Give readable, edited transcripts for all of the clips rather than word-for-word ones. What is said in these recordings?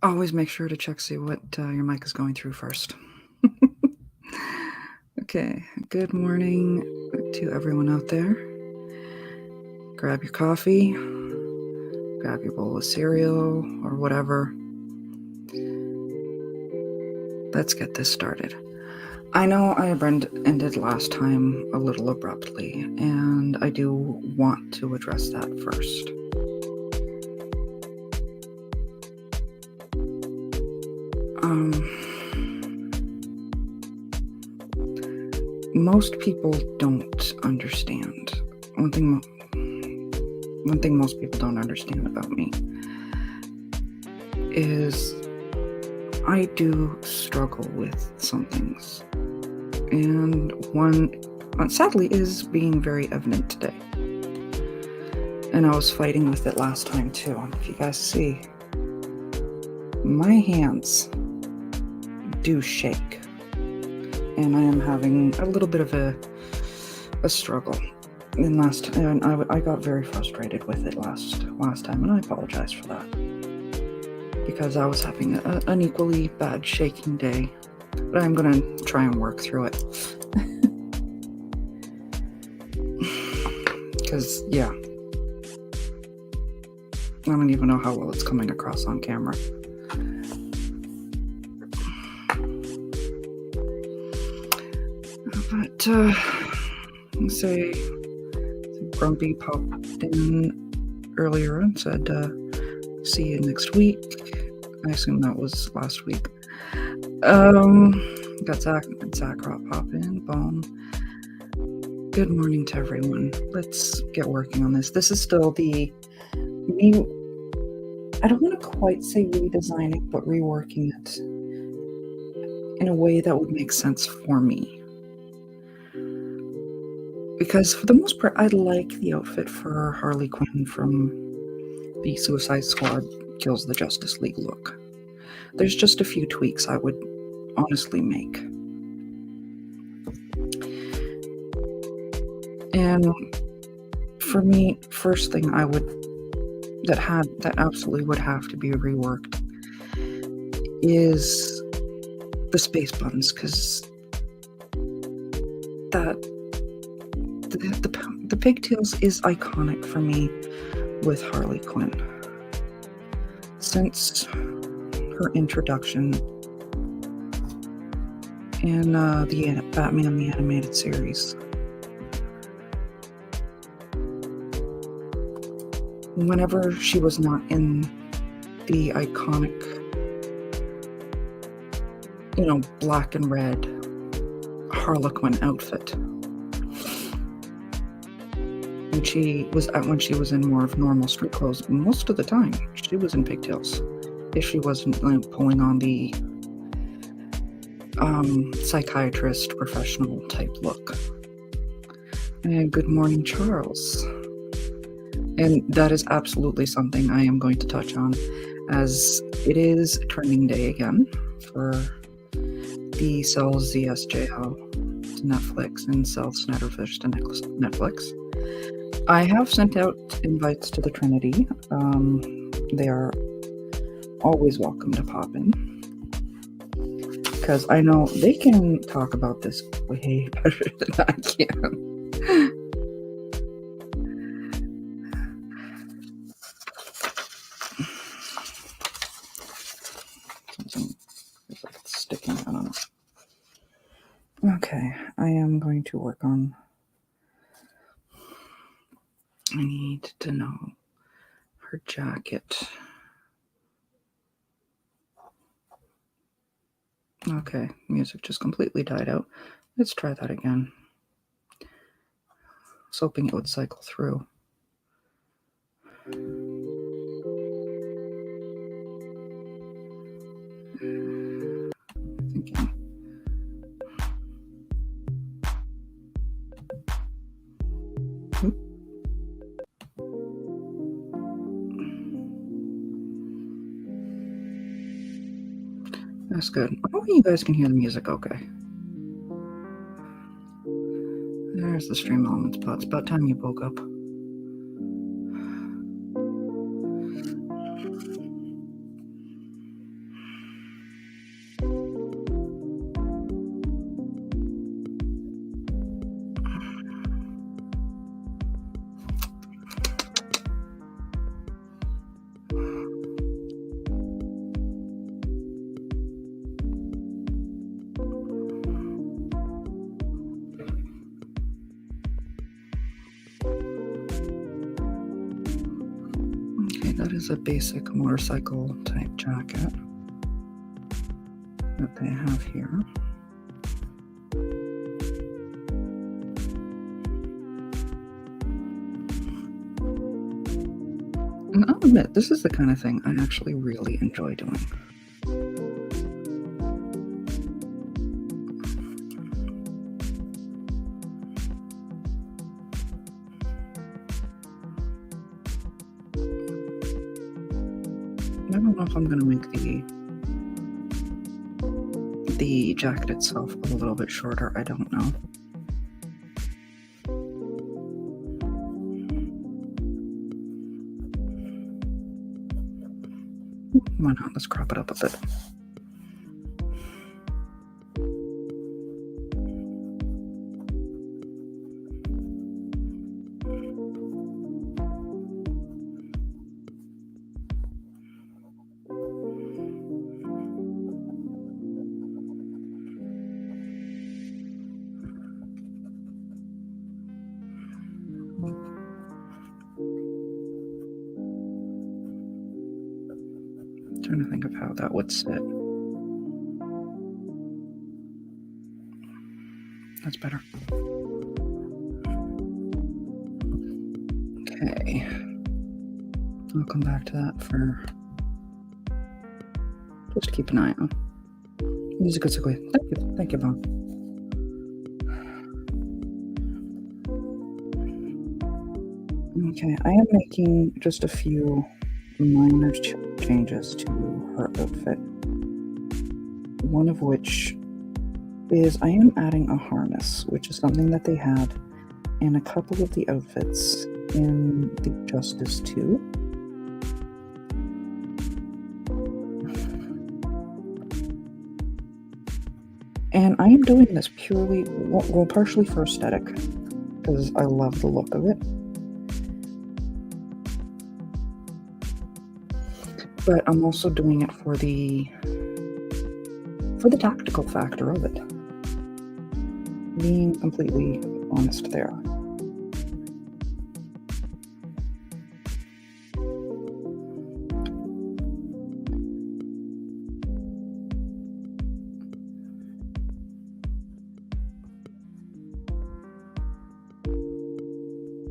always make sure to see what your mic is going through first. Okay, good morning to everyone out there. Grab your coffee, grab your bowl of cereal or whatever. Let's get this started. I know I ended last time a little abruptly, and I do want to address that first. Most people don't understand. One thing most people don't understand about me is I do struggle with some things. And one, sadly, is being very evident today. And I was fighting with it last time too. If you guys see, my hands do shake. And I am having a little bit of a struggle. And I got very frustrated with it last time, and I apologize for that. Because I was having an equally bad shaking day. But I'm going to try and work through it. Because, yeah. I don't even know how well it's coming across on camera. But, say, Grumpy popped in earlier and said, see you next week. I assume that was last week. Got Zach pop in, Bone. Good morning to everyone. Let's get working on this. This is still I don't want to quite say redesigning, but reworking it in a way that would make sense for me. Because for the most part, I like the outfit for Harley Quinn from the Suicide Squad Kills the Justice League look. There's just a few tweaks I would honestly make. And for me, first thing that absolutely would have to be reworked is the space buttons, because the pigtails is iconic for me with Harley Quinn. Since her introduction in the Batman the Animated Series. Whenever she was not in the iconic, black and red Harlequin outfit, when she was in more of normal street clothes, most of the time she was in pigtails. If she wasn't pulling on the psychiatrist professional type look. And good morning, Charles. And that is absolutely something I am going to touch on, as it is trending day again for the Sells ZSJL to Netflix and Sells Snatterfish to Netflix. I have sent out invites to the Trinity. They are always welcome to pop in, because I know they can talk about this way better than I can. It's sticking, I don't know. Okay, I am going to work on. I need to know her jacket. Okay, music just completely died out. Let's try that again. I was hoping it would cycle through. Thinking. That's good. I hope you guys can hear the music okay. There's the stream elements pod. It's about time you woke up. that is a basic motorcycle type jacket that they have here. And I'll admit, this is the kind of thing I actually really enjoy doing. I don't know if I'm going to make the jacket itself a little bit shorter. I don't know. Why not? Let's crop it up a bit. Trying to think of how that would sit. That's better. Okay. I'll come back to that for just keep an eye on. Music is okay. Thank you, Bob. Okay, I am making just a few minor changes to her outfit. One of which is I am adding a harness, which is something that they had in a couple of the outfits in the Justice 2. And I am doing this purely, well, partially for aesthetic, because I love the look of it. But I'm also doing it for the tactical factor of it. Being completely honest there.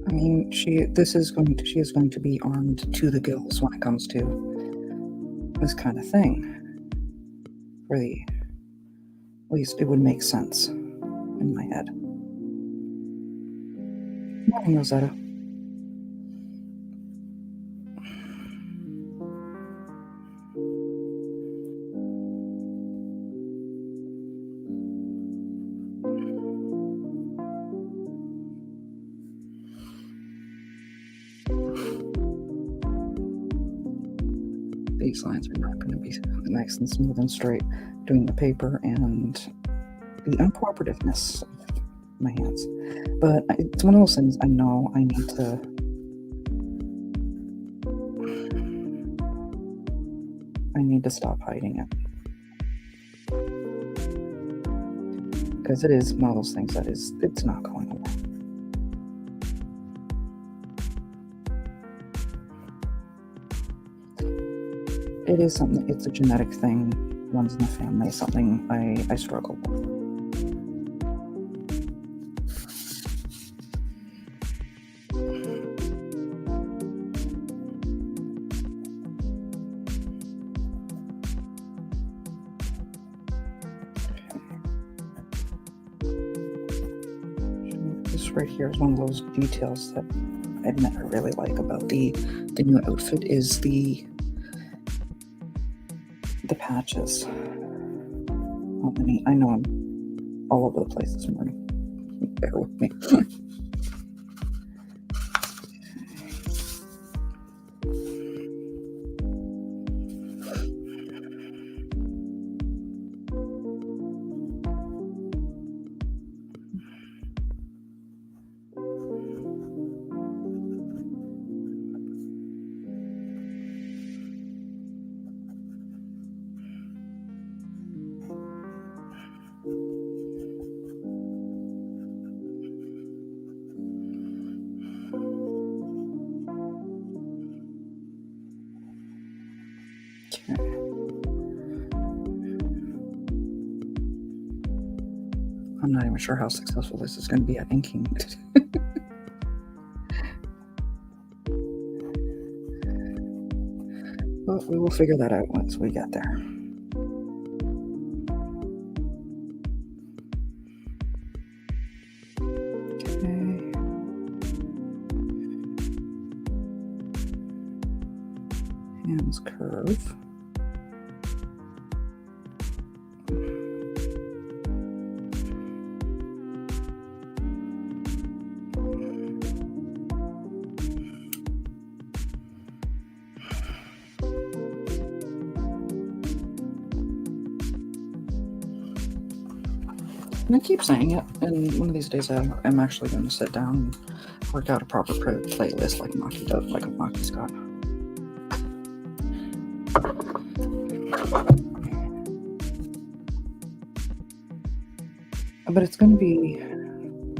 I mean, she is going to be armed to the gills when it comes to this kind of thing. At least it would make sense in my head. Morning, Rosetta. These lines are not going to be nice and smooth and straight doing the paper and the uncooperativeness of my hands. But it's one of those things I know I need to stop hiding it. Because it is one of those things that it's not going away. It is something, it's a genetic thing, runs in the family, something I struggle with. This right here is one of those details that I admit I really like about the new outfit is the patches on the knee. I know I'm all over the place this morning. Bear with me. I'm not even sure how successful this is going to be at inking. But we will figure that out once we get there. Okay. Hands curve. And I keep saying it, and one of these days I'm actually going to sit down and work out a proper playlist like Maki does, like Maki's got. But it's going to be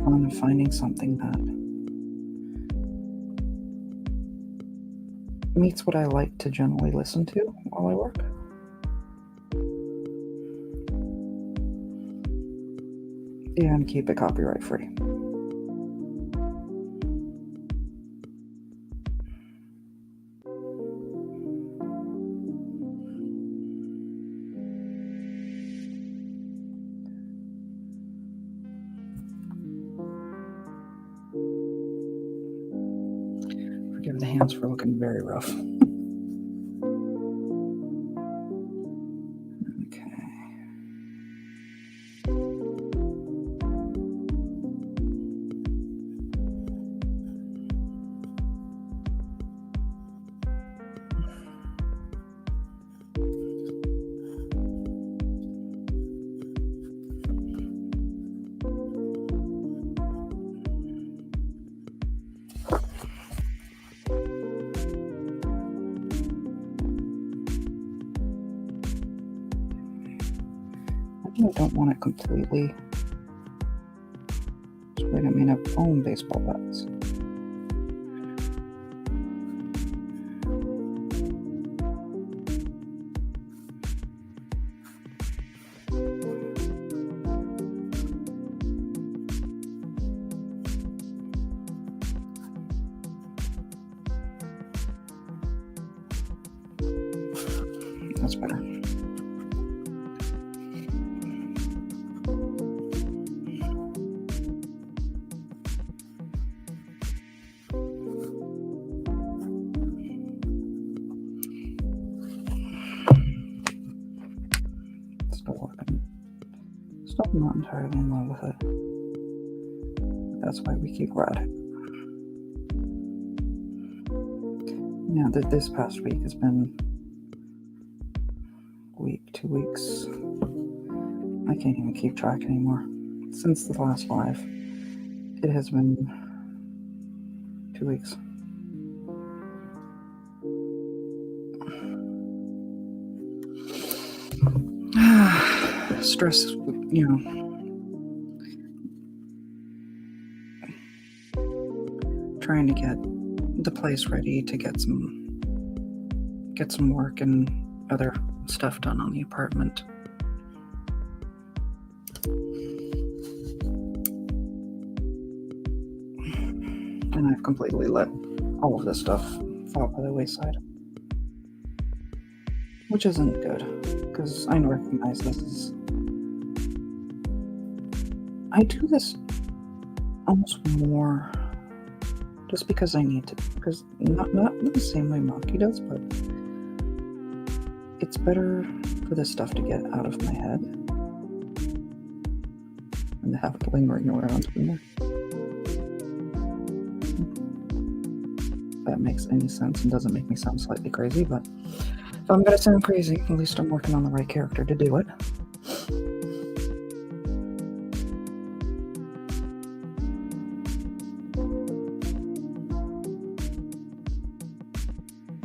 fun finding something that meets what I like to generally listen to while I work. And keep it copyright free. Forgive the hands for looking very rough. I don't want it completely straight. I mean, I own baseball bats. That's better. Still not entirely in love with it. That's why we keep at it. Yeah, this past week has been 2 weeks. I can't even keep track anymore. Since the last live, it has been 2 weeks. Stress, trying to get the place ready to get some work and other stuff done on the apartment. And I've completely let all of this stuff fall by the wayside, which isn't good, because I recognize I do this almost more just because I need to, because not in the same way Maki does, but it's better for this stuff to get out of my head and to have it lingering around in there. If that makes any sense and doesn't make me sound slightly crazy, but if I'm gonna sound crazy, at least I'm working on the right character to do it.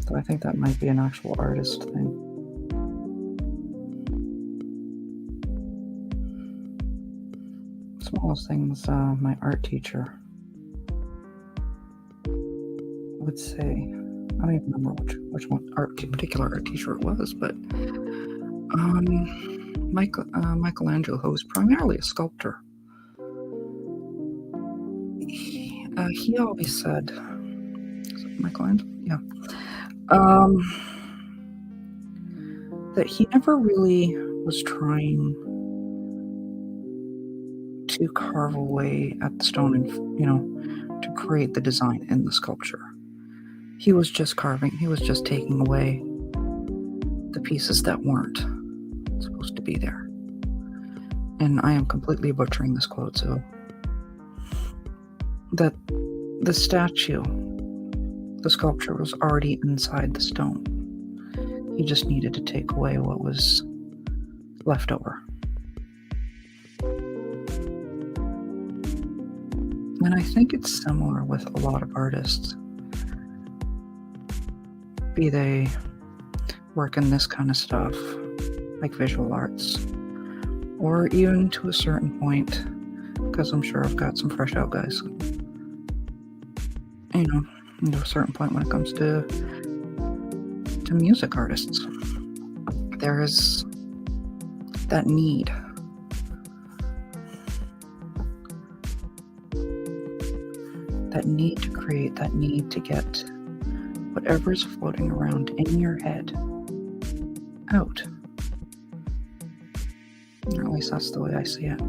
So I think that might be an actual artist thing. Smallest things my art teacher would say. I don't even remember which one particular art teacher it was, but Michelangelo, who was primarily a sculptor, he always said, is it my client? Yeah. Um, that he never really was trying to carve away at the stone and, to create the design in the sculpture. He was just carving, he was just taking away the pieces that weren't supposed to be there. And I am completely butchering this quote, so that the statue, the sculpture was already inside the stone. He just needed to take away what was left over. And I think it's similar with a lot of artists, be they work in this kind of stuff, like visual arts, or even to a certain point, because I'm sure I've got some fresh out guys, to a certain point when it comes to music artists, there is that need to create, that need to get whatever's floating around in your head out. Or at least that's the way I see it.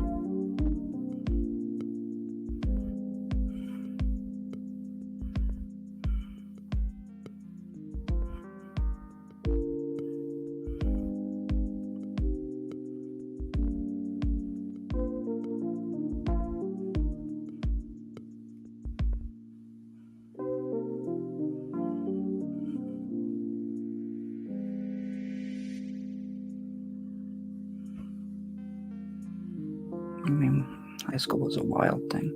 I mean, high school was a wild thing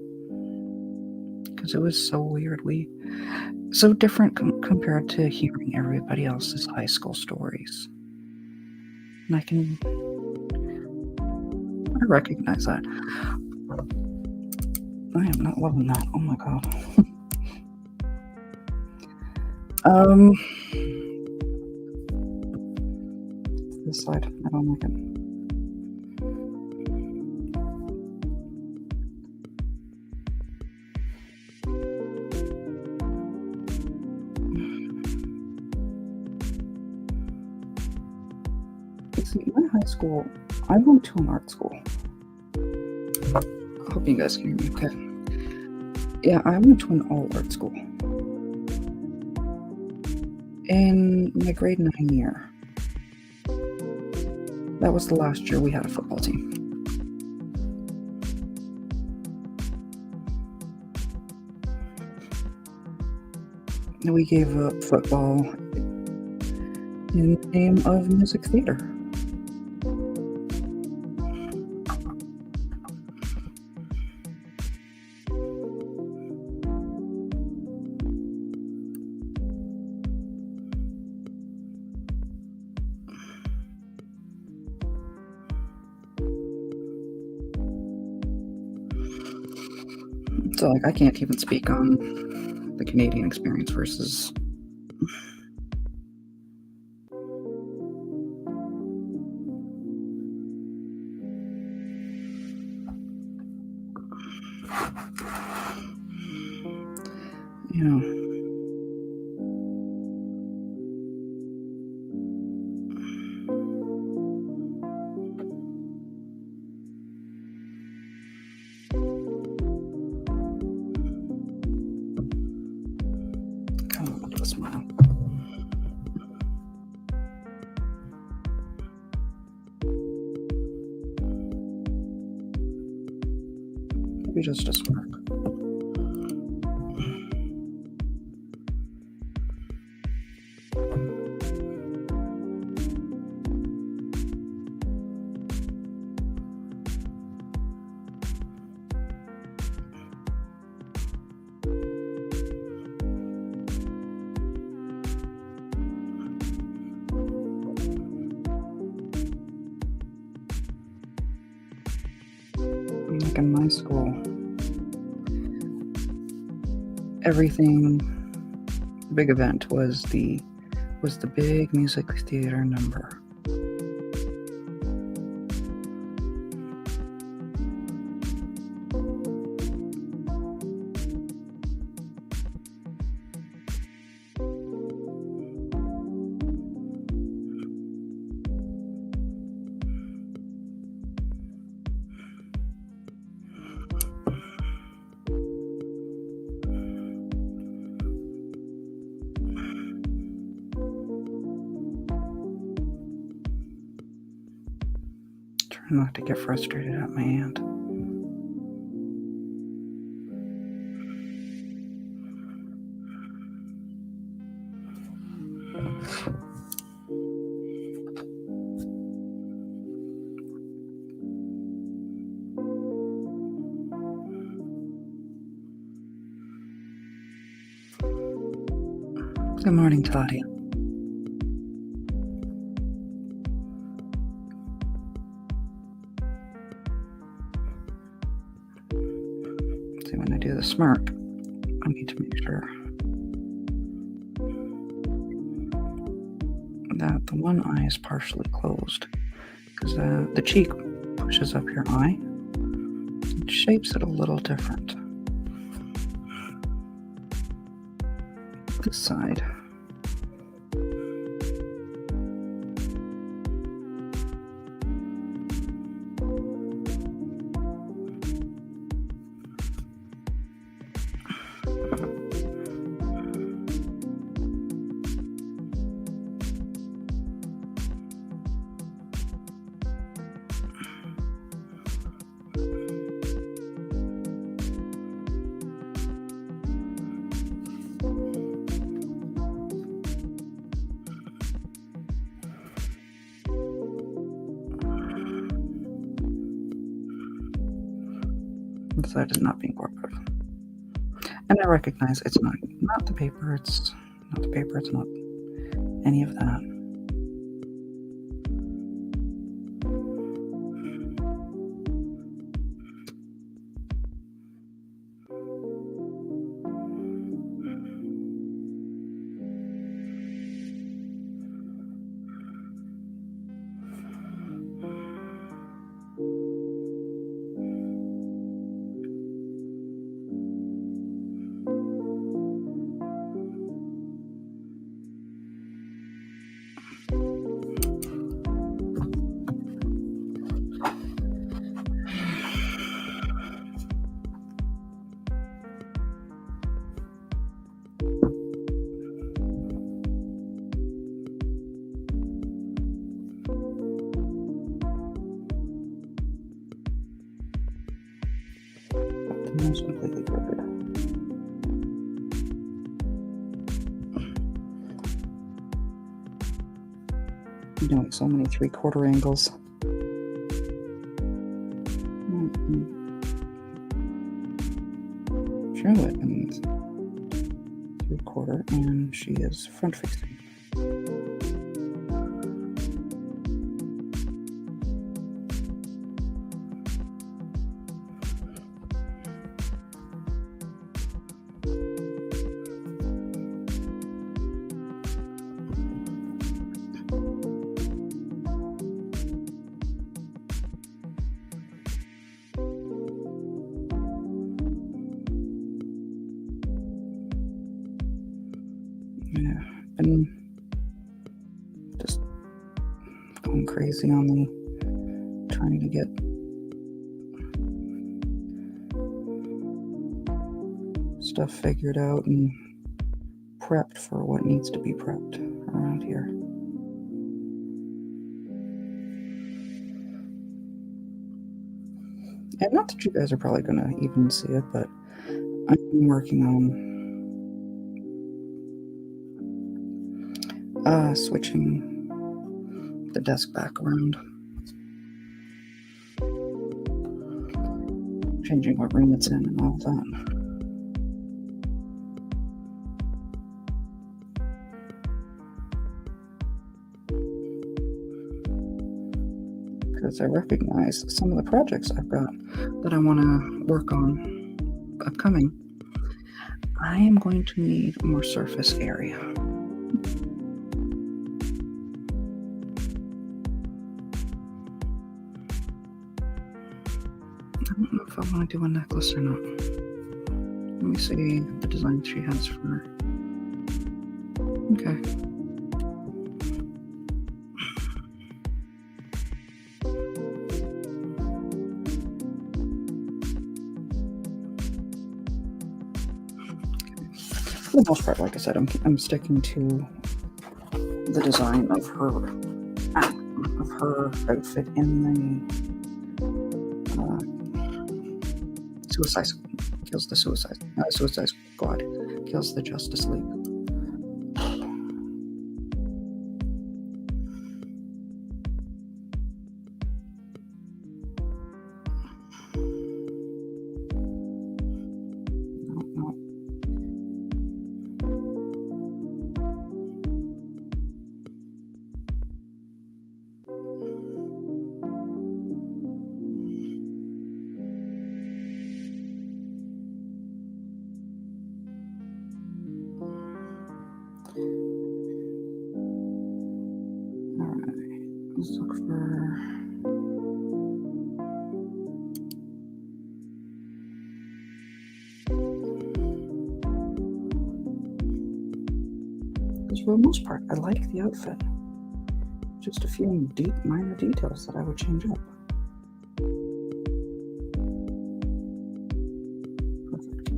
because it was so weird. So different compared to hearing everybody else's high school stories. And I recognize that. I am not loving that. Oh my god. This side, I don't like it. See, in high school, I went to an art school. I hope you guys can hear me okay. Yeah, I went to an all-art school. In my grade 9 year, that was the last year we had a football team. And we gave up football in the name of music theater. So, I can't even speak on the Canadian experience versus smile. Maybe just a smirk. Like in my school, everything, the big event was the big music theater number. not to get frustrated at my aunt. Good morning, Claudia. See, when I do the smirk, I need to make sure that the one eye is partially closed, because the cheek pushes up your eye. It shapes it a little different. This side. The side is not being cooperative. And I recognize it's not the paper, it's not the paper, it's not any of that. It's completely crooked. I'm doing so many 3/4 angles. Charlotte and 3/4, and she is front facing. Yeah, been just going crazy on trying to get stuff figured out and prepped for what needs to be prepped around here. And not that you guys are probably going to even see it, but I'm working on switching the desk back around. Changing what room it's in and all that. Because I recognize some of the projects I've got that I want to work on upcoming. I am going to need more surface area. I don't know if I want to do a necklace or not. Let me see the design she has for her. Okay. For the most part, like I said, I'm sticking to the design of her outfit in Suicide kills the Suicide Squad kills the Justice League. No. Alright, let's look for... Because for the most part, I like the outfit. Just a few minor details that I would change up. Perfect.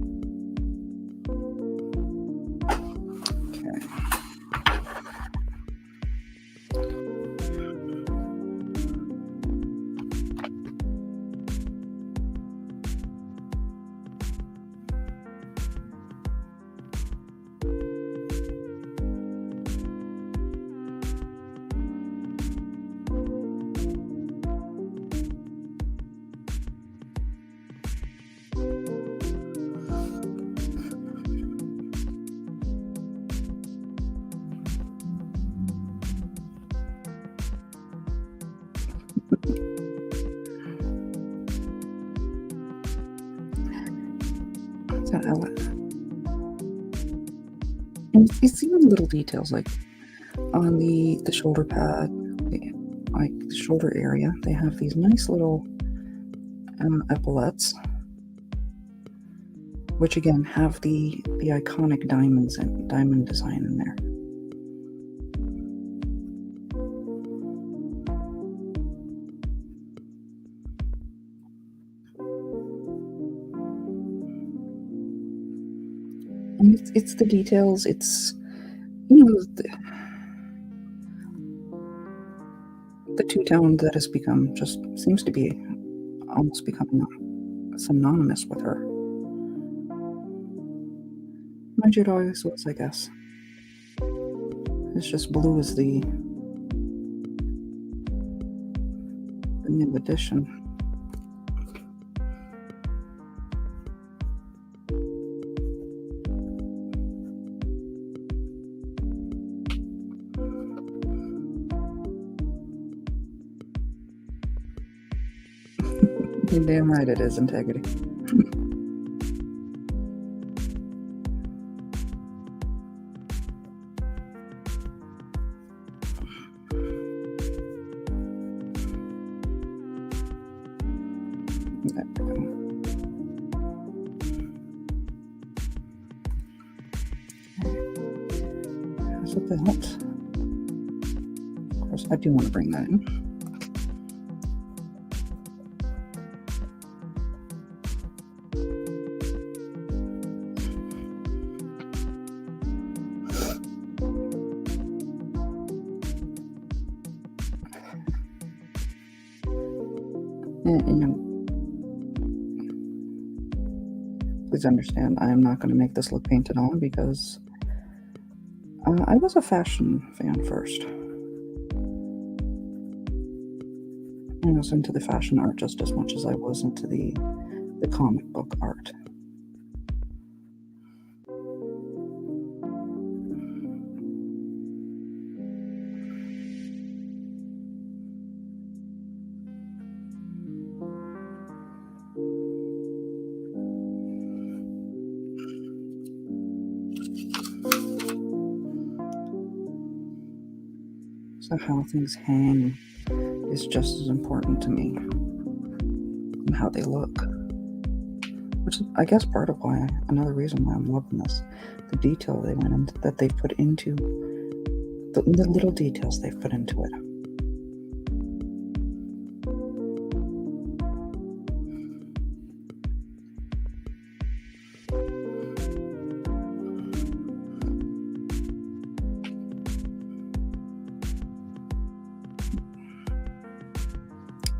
Okay. And it's even little details like on the shoulder pad, like the shoulder area, they have these nice little epaulets, which again have the iconic diamonds and diamond design in there. And it's the details, it's, you know, the two-tone that has become, just seems to be almost becoming synonymous with her. Mind you, it always was, I guess. It's just blue is the new addition. You're damn right it is, integrity. There we go. There's a belt. Of course, I do want to bring that in. And please understand, I am not going to make this look painted on because I was a fashion fan first. I was into the fashion art just as much as I was into the comic book art. So how things hang is just as important to me, and how they look. Which is, I guess, part of why, another reason why I'm loving this, the detail they went into, that they put into, the little details they've put into it.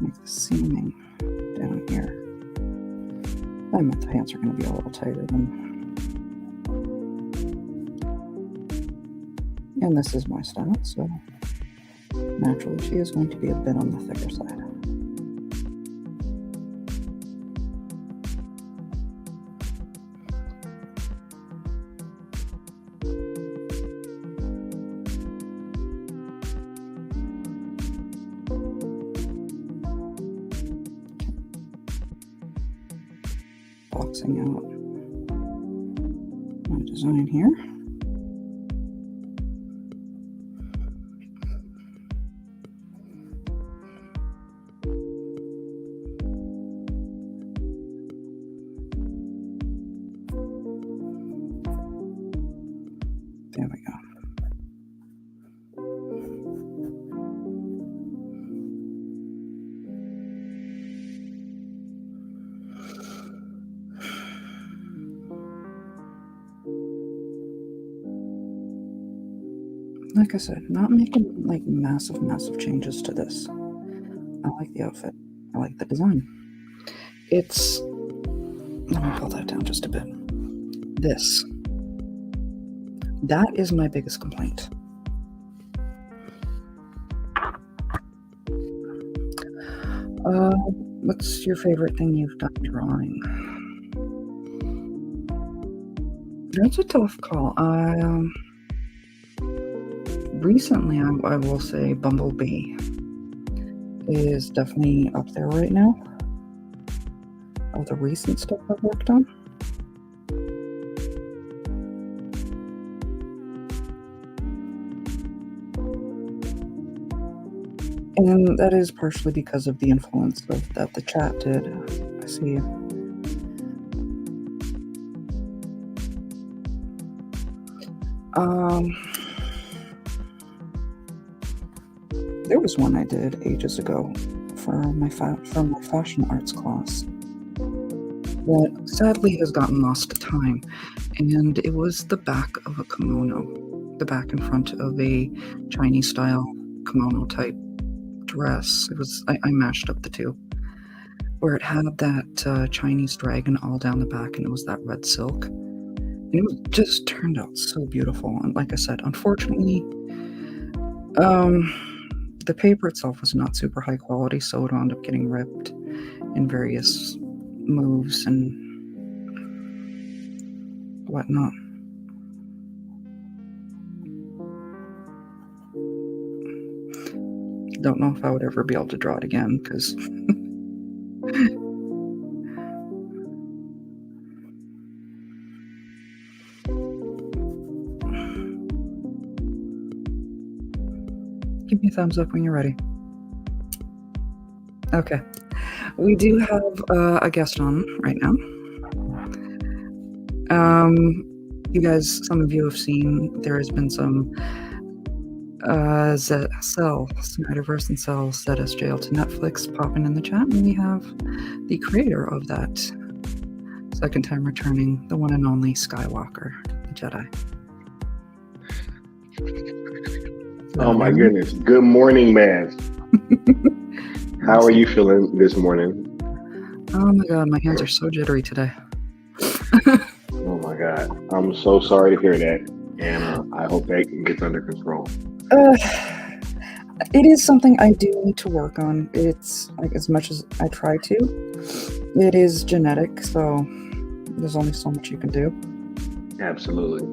Make the seaming down here. I meant the pants are going to be a little tighter than... And this is my style, so naturally she is going to be a bit on the thicker side. Boxing out my design here. There we go. Like I said, not making like massive changes to this. I like the outfit. I like the design. It's... Let me pull that down just a bit. This. That is my biggest complaint. What's your favorite thing you've done drawing? That's a tough call. Recently, I will say Bumblebee is definitely up there right now of the recent stuff I've worked on. And that is partially because of the influence that the chat did. I see you. There was one I did ages ago for my fashion arts class that sadly has gotten lost to time, and it was the back of a kimono, the back and front of a Chinese style kimono type dress. It was I mashed up the two, where it had that Chinese dragon all down the back, and it was that red silk, and it just turned out so beautiful. And like I said, unfortunately, the paper itself was not super high quality, so it wound up getting ripped in various moves and whatnot. Don't know if I would ever be able to draw it again, because give me a thumbs up when you're ready. Okay. We do have a guest on right now. You guys, some of you have seen there has been some Snyderverse and Cell ZSJL to Netflix popping in the chat, and we have the creator of that second time returning, the one and only Skywalker, the Jedi. Oh my goodness. Good morning, man. How are you feeling this morning? Oh my god, my hands are so jittery today. Oh my god. I'm so sorry to hear that. And I hope that gets under control. It is something I do need to work on. It's like, as much as I try to, it is genetic, so there's only so much you can do. Absolutely.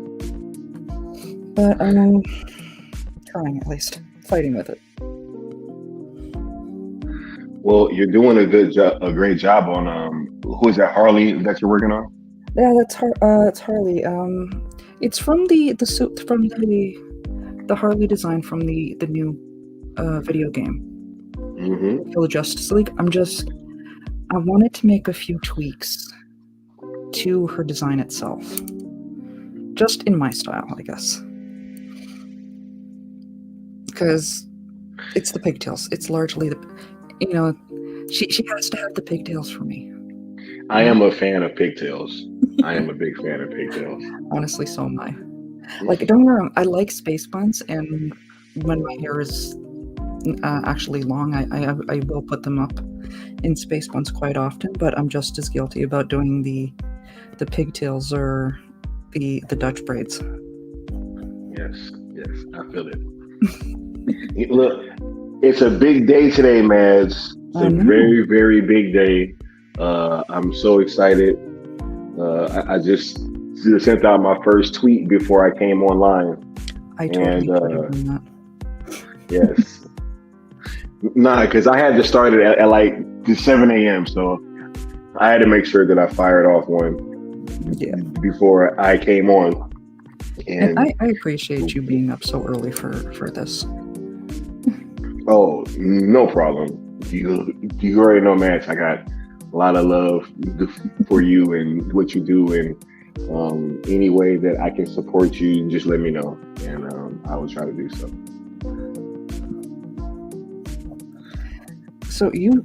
But I'm trying, at least, fighting with it. Well, you're doing a great job on who is that, Harley, that you're working on? Yeah, that's Harley. It's from the Harley design from the new video game. The Justice League. I wanted to make a few tweaks to her design itself, just in my style, I guess, because it's the pigtails. It's largely she has to have the pigtails for me. I am a fan of pigtails. I am a big fan of pigtails. Honestly, so am I. Like, don't get me wrong, I like space buns, and when my hair is actually long, I will put them up in space buns quite often, but I'm just as guilty about doing the pigtails or the Dutch braids. Yes, I feel it. Look, it's a big day today, Mads. It's a very, very big day. I'm so excited. I just sent out my first tweet before I came online. I totally done that. Yes. Nah, because I had to start it at like 7 a.m. So I had to make sure that I fired off one before I came on. And I appreciate you being up so early for this. Oh, no problem. You already know, Max. I got a lot of love for you and what you do, and any way that I can support you, just let me know, and I will try to do so. So you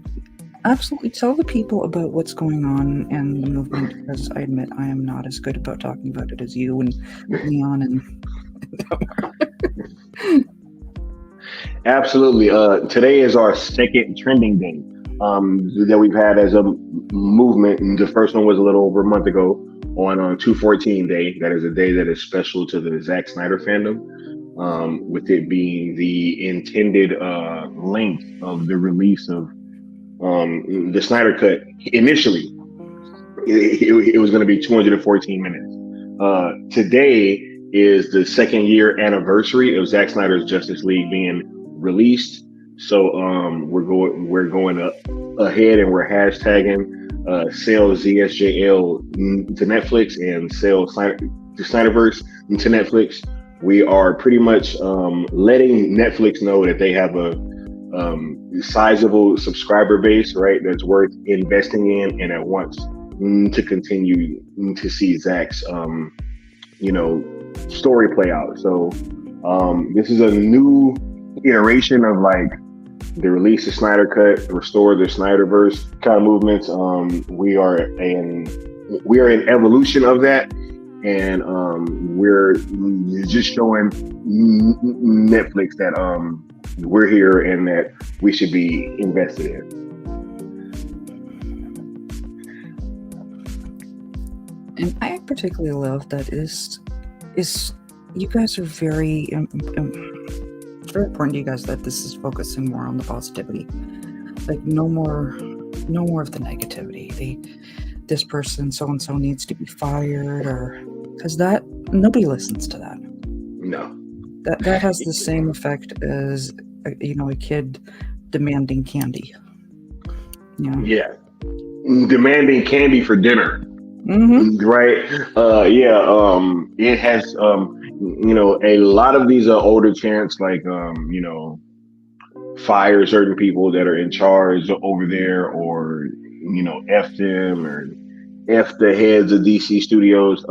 absolutely tell the people about what's going on and the movement, because I admit I am not as good about talking about it as you and Leon and Absolutely. Today is our second trending day that we've had as a movement. And the first one was a little over a month ago on 214 Day. That is a day that is special to the Zack Snyder fandom, with it being the intended length of the release of the Snyder Cut. Initially, it was going to be 214 minutes. Today is the second year anniversary of Zack Snyder's Justice League being released. So we're going ahead and we're hashtagging sell ZSJL to Netflix and sell Snyderverse to Netflix. We are pretty much letting Netflix know that they have a sizable subscriber base, right? That's worth investing in and that wants to continue to see Zack's story play out. So this is a new iteration of like the release of Snyder Cut, restore the Snyderverse kind of movements. We are in evolution of that, and we're just showing Netflix that we're here and that we should be invested in. And I particularly love that is you guys are very important to you guys that this is focusing more on the positivity. Like no more of the negativity. This person so and so needs to be fired, or because that nobody listens to that. No. That has the same effect as a kid demanding candy. Yeah. Demanding candy for dinner. Mm-hmm. Right. It has a lot of these older chants like fire certain people that are in charge over there, or F them, or F the heads of DC Studios.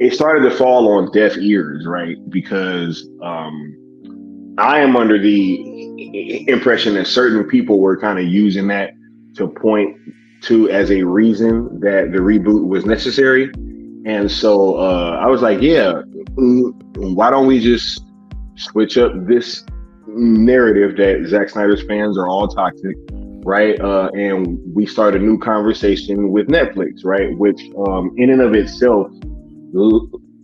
It started to fall on deaf ears, right? Because I am under the impression that certain people were kind of using that to point to as a reason that the reboot was necessary. And so I was like, why don't we just switch up this narrative that Zack Snyder's fans are all toxic, right? And we start a new conversation with Netflix, right? Which in and of itself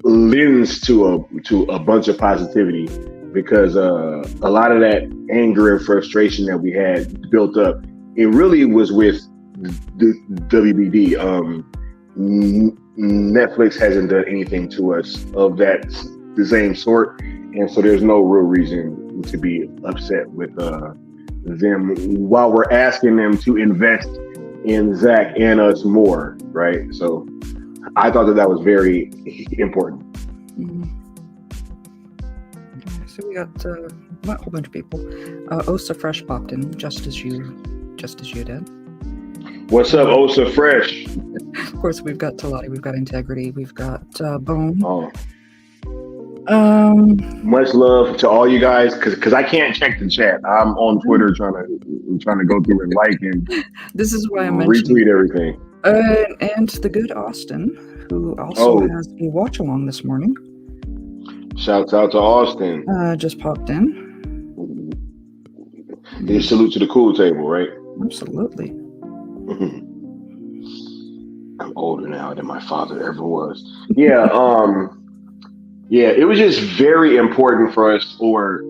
lends to a bunch of positivity, because a lot of that anger and frustration that we had built up, it really was with the WBD. Netflix hasn't done anything to us of the same sort, and so there's no real reason to be upset with them while we're asking them to invest in Zack and us more, right? So I thought that was very important. Mm-hmm. So we got a whole bunch of people. Osa Fresh popped in just as you did. What's up, Osa Fresh? Of course, we've got Talati, we've got Integrity, we've got Bone. Oh. Much love to all you guys, because I can't check the chat. I'm on Twitter trying to go through and like and this is why I retweet everything. And the good Austin, who also has a watch along this morning. Shouts out to Austin. Just popped in. salute to the cool table, right? Absolutely. I'm older now than my father ever was. Yeah, yeah, it was just very important for us, or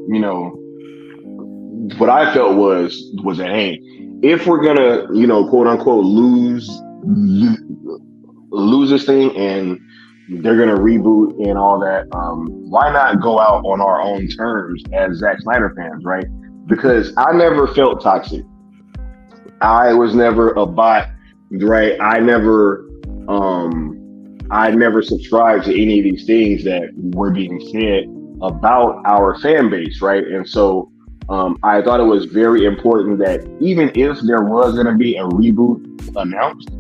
what I felt was that, hey, if we're gonna, quote unquote, lose this thing, and they're gonna reboot and all that, why not go out on our own terms as Zack Snyder fans, right? Because I never felt toxic. I was never a bot, right? I never subscribed to any of these things that were being said about our fan base, right? And so I thought it was very important that even if there was going to be a reboot announced,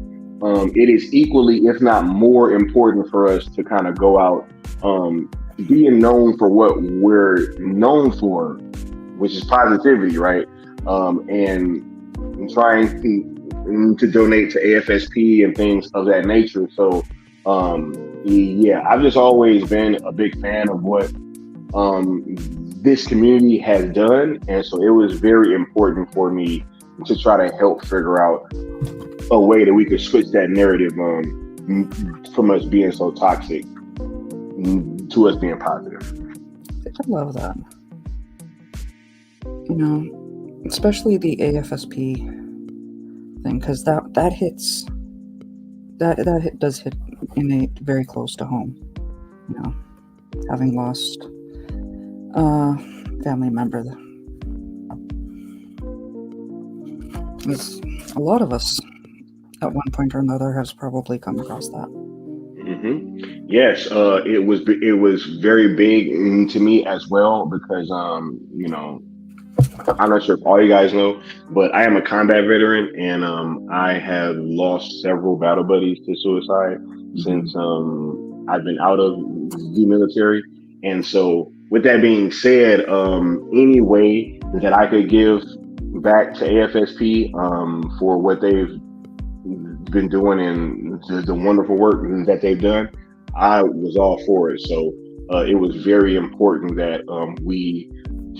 it is equally, if not more important for us to kind of go out being known for what we're known for, which is positivity, right? And trying to donate to AFSP and things of that nature. So, yeah, I've just always been a big fan of what this community has done. And so it was very important for me to try to help figure out a way that we could switch that narrative from us being so toxic to us being positive. I love that. Especially the AFSP thing, because that hits, that does hit very close to home. Having lost a family member. As a lot of us at one point or another has probably come across that. Mm-hmm. Yes, it was very big to me as well, because I'm not sure if all you guys know, but I am a combat veteran, and I have lost several battle buddies to suicide since I've been out of the military. And so, with that being said, any way that I could give back to AFSP for what they've been doing and the wonderful work that they've done, I was all for it. So it was very important that we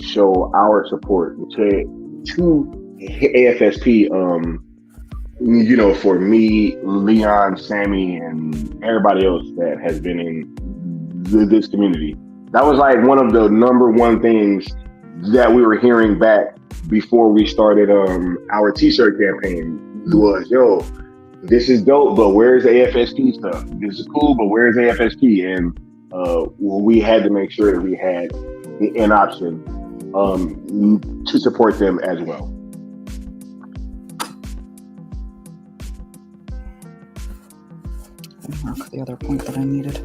show our support to AFSP. For me, Leon, Sammy, and everybody else that has been in this community. That was like one of the number one things that we were hearing back before we started our t-shirt campaign was, yo, this is dope, but where's the AFSP stuff? This is cool, but where's AFSP? And we had to make sure that we had an option to support them as well. Mark the other point that I needed.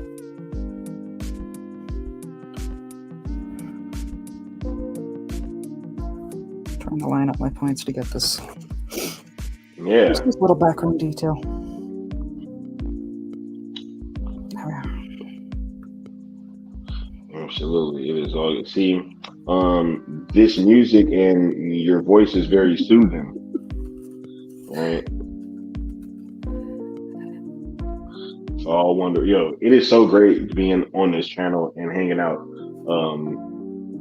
Trying to line up my points to get this. Yeah. Just this little background detail. There we are. Absolutely, it is all. See, this music and your voice is very soothing, right? So I wonder, it is so great being on this channel and hanging out,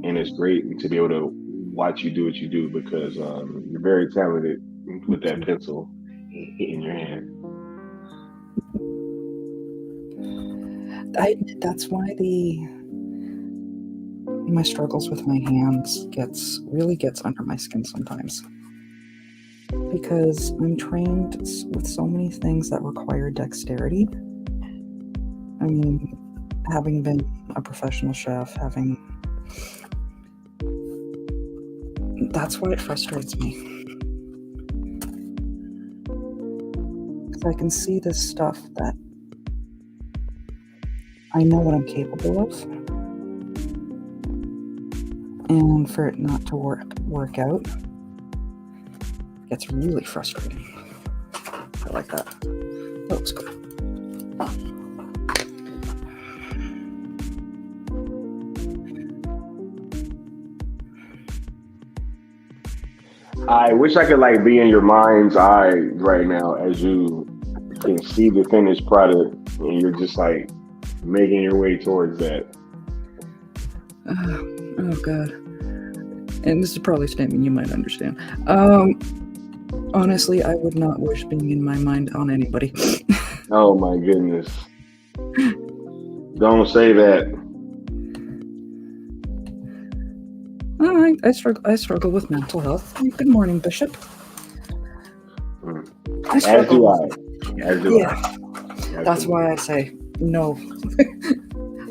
and it's great to be able to watch you do what you do, because you're very talented with that pencil in your hand. That's why my struggles with my hands really gets under my skin sometimes, because I'm trained with so many things that require dexterity. I mean, having been a professional chef, that's why it frustrates me. Because I can see this stuff that I know what I'm capable of, and for it not to work out, gets really frustrating. I like that. That looks good. I wish I could be in your mind's eye right now as you can see the finished product, and you're just making your way towards that. Oh God. and this is probably a statement you might understand. Honestly, I would not wish being in my mind on anybody. Oh my goodness. Don't say that. I struggle with mental health. Good morning, Bishop. I As struggle do with I. As do Yeah. I. That's why I say no.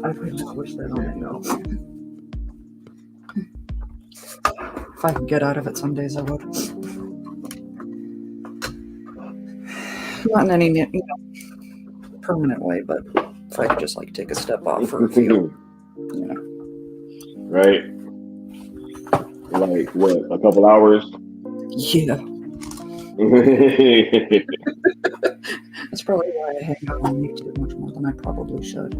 I would not wish that on no. If I could get out of it some days, I would. Not in any permanent way, but if I could just like take a step off for a few, Right? Like what? A couple hours? Yeah. That's probably why I hang out on YouTube much more than I probably should.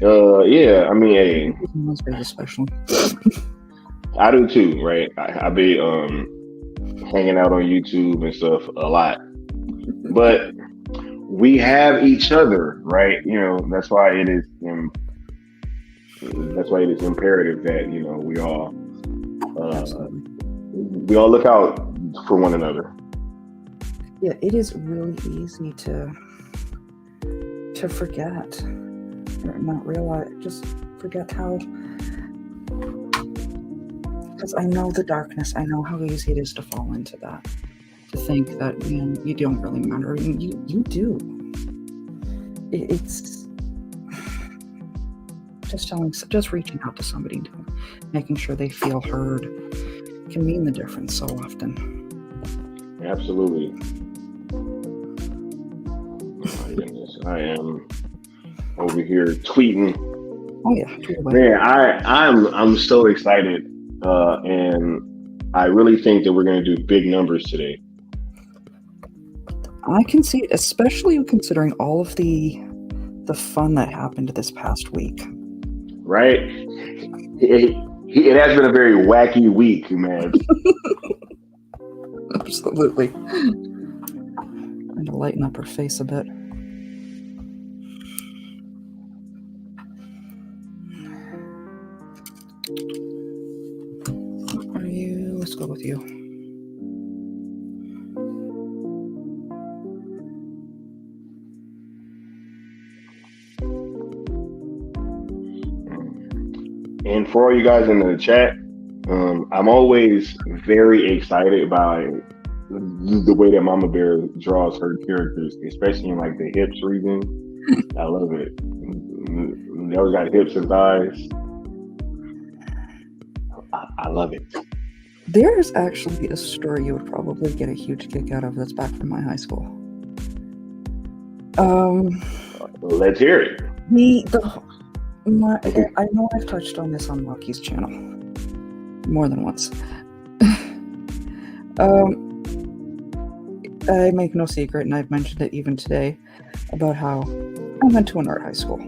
Yeah. I mean, hey, Those days especially. I do too, right? I be hanging out on YouTube and stuff a lot, but we have each other, right? That's why it is. That's why it is imperative that we all look out for one another. Yeah, it is really easy to forget or not realize, just forget how. Because I know the darkness. I know how easy it is to fall into that. To think that you don't really matter. You do. It's just reaching out to somebody, making sure they feel heard, can mean the difference so often. Absolutely. Oh my goodness, I am over here tweeting. Oh yeah, man, I'm so excited, and I really think that we're going to do big numbers today. I can see it, especially considering all of the fun that happened this past week. Right? It has been a very wacky week, man. Absolutely. Trying to lighten up her face a bit. Are you? Let's go with you. And for all you guys in the chat, I'm always very excited by the way that Mama Bear draws her characters, especially in like the hips region. I love it. They always got hips and thighs. I love it. There's actually a story you would probably get a huge kick out of that's back from my high school. Let's hear it. I know I've touched on this on Lucky's channel more than once. I make no secret, and I've mentioned it even today, about how I went to an art high school.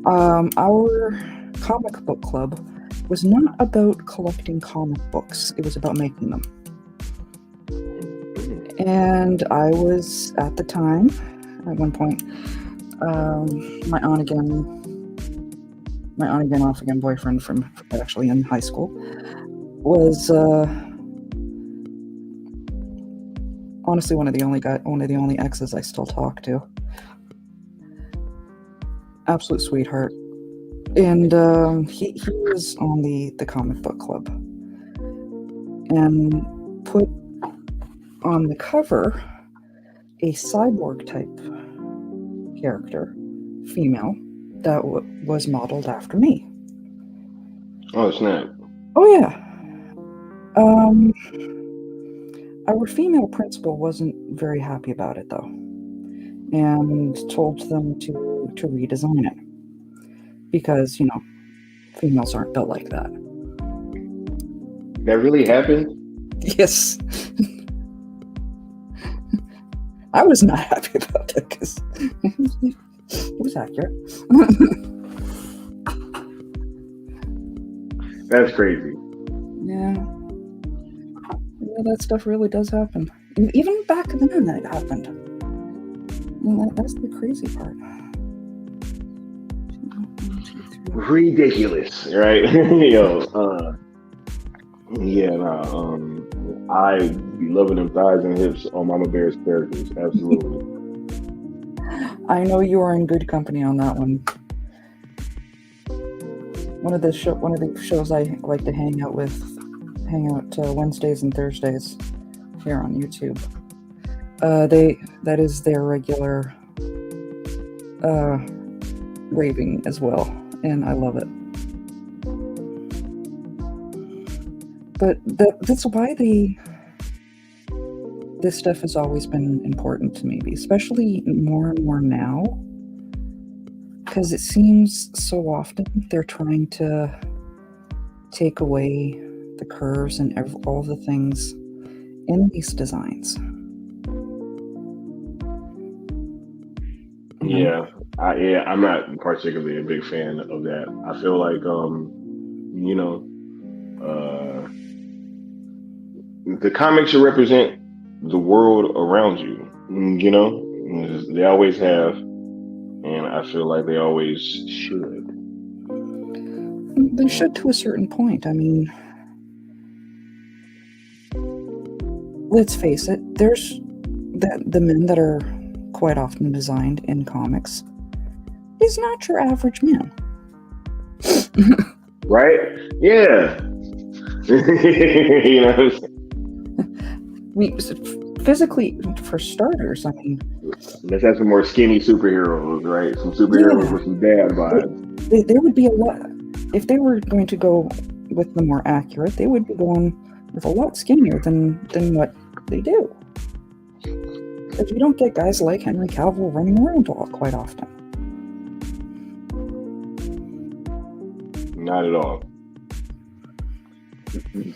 Our comic book club was not about collecting comic books. It was about making them. And I was, at the time, at one point, my on again, off again boyfriend from actually in high school was honestly one of the only exes I still talk to. Absolute sweetheart. And he was on the comic book club and put on the cover a cyborg type character, female, that was modeled after me. Oh snap! Oh yeah. Our female principal wasn't very happy about it though, and told them to redesign it because females aren't built like that. That really happened? Yes. I was not happy about it because it was accurate. That's crazy. Yeah, that stuff really does happen. Even back then, that happened. That's the crazy part. 1, 2, ridiculous, right? Yeah, nah, I be loving them thighs and hips on Mama Bear's characters, absolutely. I know you are in good company on that one. One of the shows I like to hang out Wednesdays and Thursdays here on YouTube. That is their regular raving as well, and I love it. But that's why this stuff has always been important to me, especially more and more now, because it seems so often they're trying to take away the curves and all the things in these designs. Yeah, I'm not particularly a big fan of that. I feel like, the comics should represent the world around you. They always have, and I feel like they always should. They should to a certain point. I mean, let's face it, there's the men that are quite often designed in comics is not your average man. Right? Yeah. Physically, for starters, I mean, let's have some more skinny superheroes, right? Some superheroes with some dad vibes. There would be a lot. If they were going to go with the more accurate, they would be going with a lot skinnier than what they do. Because you don't get guys like Henry Cavill running around quite often. Not at all.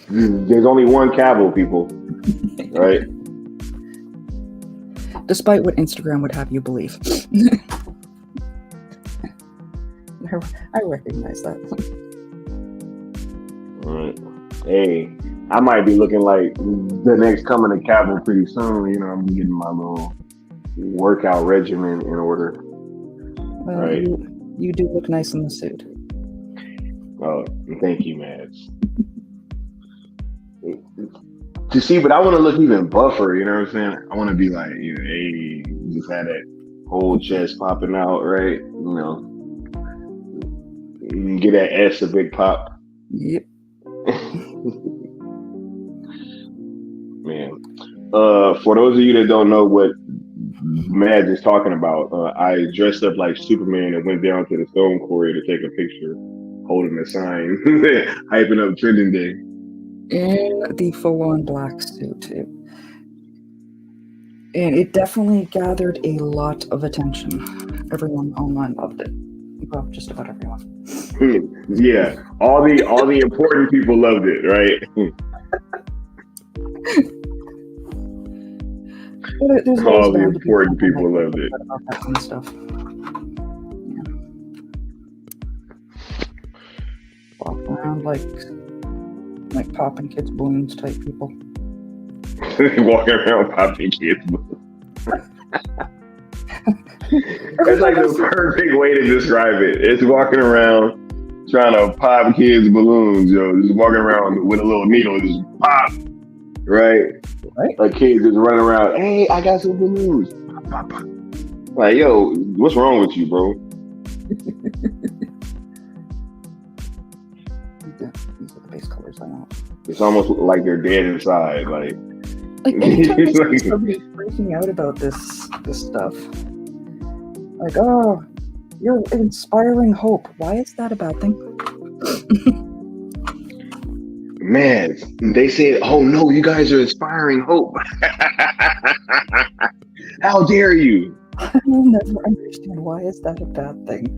There's only one Cavill, people, right? Despite what Instagram would have you believe. I recognize that. All right. Hey, I might be looking like the next coming of Cavill pretty soon. I'm getting my little workout regimen in order. Right. You do look nice in the suit. Oh, thank you, Mads. To see, but I want to look even buffer. You know what I'm saying? I want to be like, hey, just had that whole chest popping out, right? Get that S a big pop. Yep. Man, for those of you that don't know what Mads is talking about, I dressed up like Superman and went down to the stone quarry to take a picture, holding a sign, hyping up Trending Day. In the full-on black suit. And it definitely gathered a lot of attention. Everyone online loved it. Well, just about everyone. Yeah, all the important people loved it, right? All the important people loved it. About that kind of stuff. Yeah. Walk around like popping kids' balloons type people. Walking around popping kids' balloons. That's like the perfect way to describe it. It's walking around trying to pop kids' balloons, just walking around with a little needle, just pop, right? Like kids just running around, hey, I got some balloons. Pop, pop, pop. Like, yo, what's wrong with you, bro? These are the base colors I want. It's almost like they're dead inside. Like anytime somebody's freaking out about this stuff, like, oh, you're inspiring hope. Why is that a bad thing? Man, they said, oh no, you guys are inspiring hope. How dare you? I will never understand why is that a bad thing.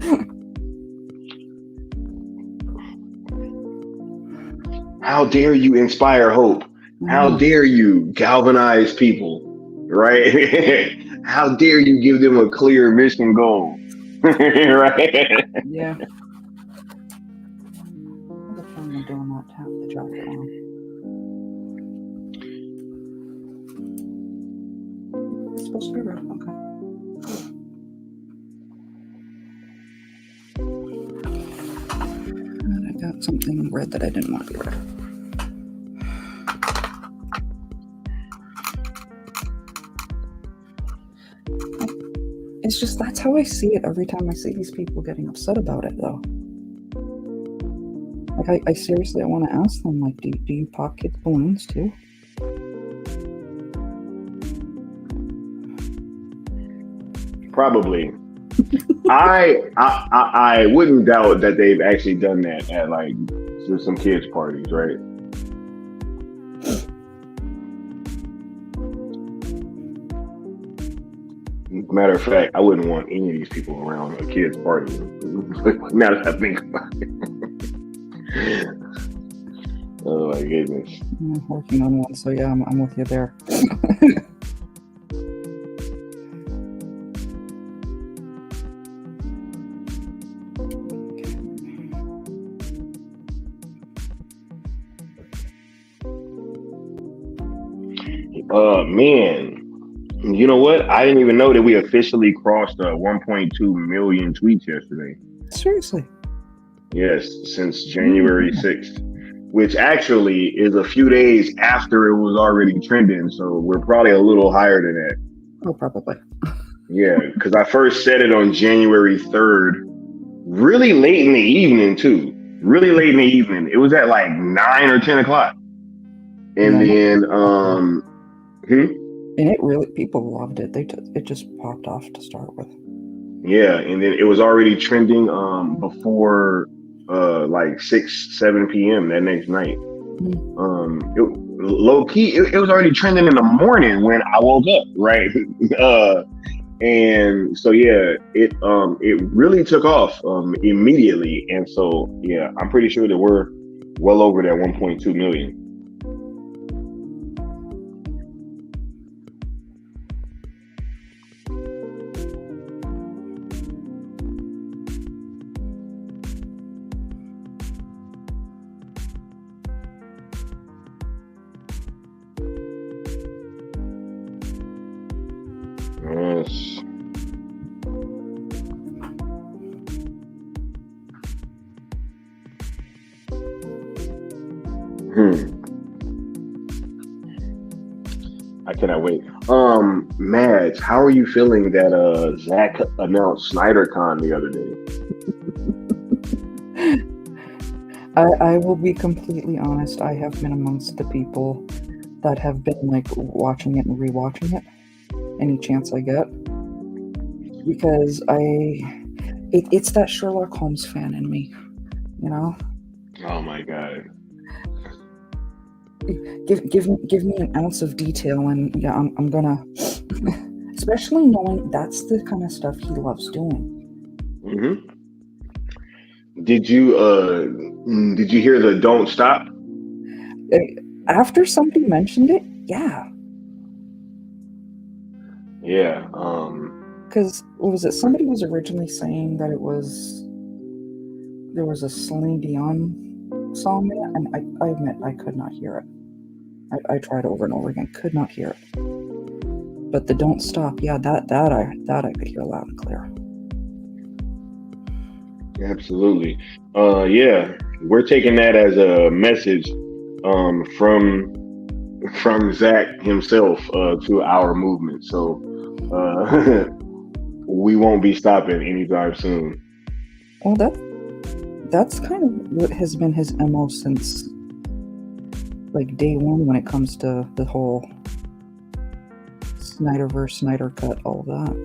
How dare you inspire hope? How dare you galvanize people, right? How dare you give them a clear mission goal, right? Yeah. I'm finally doing that half the job wrong. It's supposed to be red, okay. something read that I didn't want to be read. It's just, that's how I see it every time I see these people getting upset about it, though. Like, I seriously, I want to ask them, like, do you pop kids' balloons, too? Probably. I wouldn't doubt that they've actually done that at like some kids' parties, right? Matter of fact, I wouldn't want any of these people around a kid's party. Now that I think about it. Oh my goodness. I'm working on one, so yeah, I'm with you there. Man, you know what? I didn't even know that we officially crossed 1.2 million tweets yesterday. Seriously? Yes, since January 6th, which actually is a few days after it was already trending. So we're probably a little higher than that. Oh, probably. Yeah, because I first said it on January 3rd, really late in the evening, too. Really late in the evening. It was at like 9 or 10 o'clock. And then, And it really, people loved it. It just popped off to start with. Yeah, and then it was already trending before like 6-7 p.m. that next night. Low key, it was already trending in the morning when I woke up, right? And so yeah, it really took off immediately, and so yeah, I'm pretty sure that we're well over that 1.2 million. Yes. I cannot wait. Mads, how are you feeling that Zach announced SnyderCon the other day? I will be completely honest. I have been amongst the people that have been like watching it and rewatching it any chance I get, because it's that Sherlock Holmes fan in me, you know. Oh my god. Give me an ounce of detail, and yeah, I'm gonna, especially knowing that's the kind of stuff he loves doing. Mm-hmm. Did you hear the "Don't Stop"? After somebody mentioned it, yeah. Yeah. Because what was it? Somebody was originally saying that there was a Celine Dion song in it, and I admit I could not hear it. I tried over and over again, could not hear it. But the "Don't Stop," yeah, that I could hear loud and clear. Absolutely. Yeah, we're taking that as a message from Zach himself to our movement. So we won't be stopping anytime soon. Well, that's kind of what has been his MO since like day one when it comes to the whole Snyderverse, Snyder Cut, all that.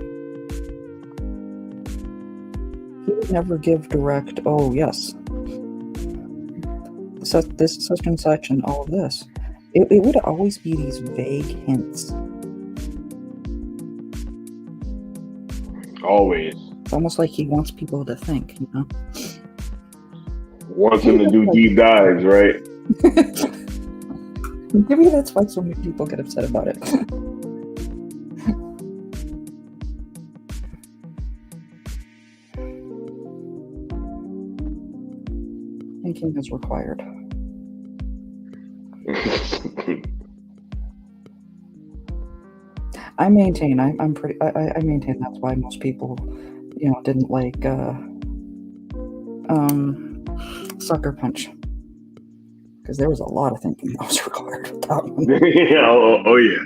He would never give direct, oh yes, this such and such and all of this. It would always be these vague hints. Always. It's almost like he wants people to think, you know? Wants them to do deep dives, right? Maybe that's why so many people get upset about it. Thinking is required. I maintain that's why most people, didn't like Sucker Punch. Because there was a lot of thinking that was required with that one. oh yeah.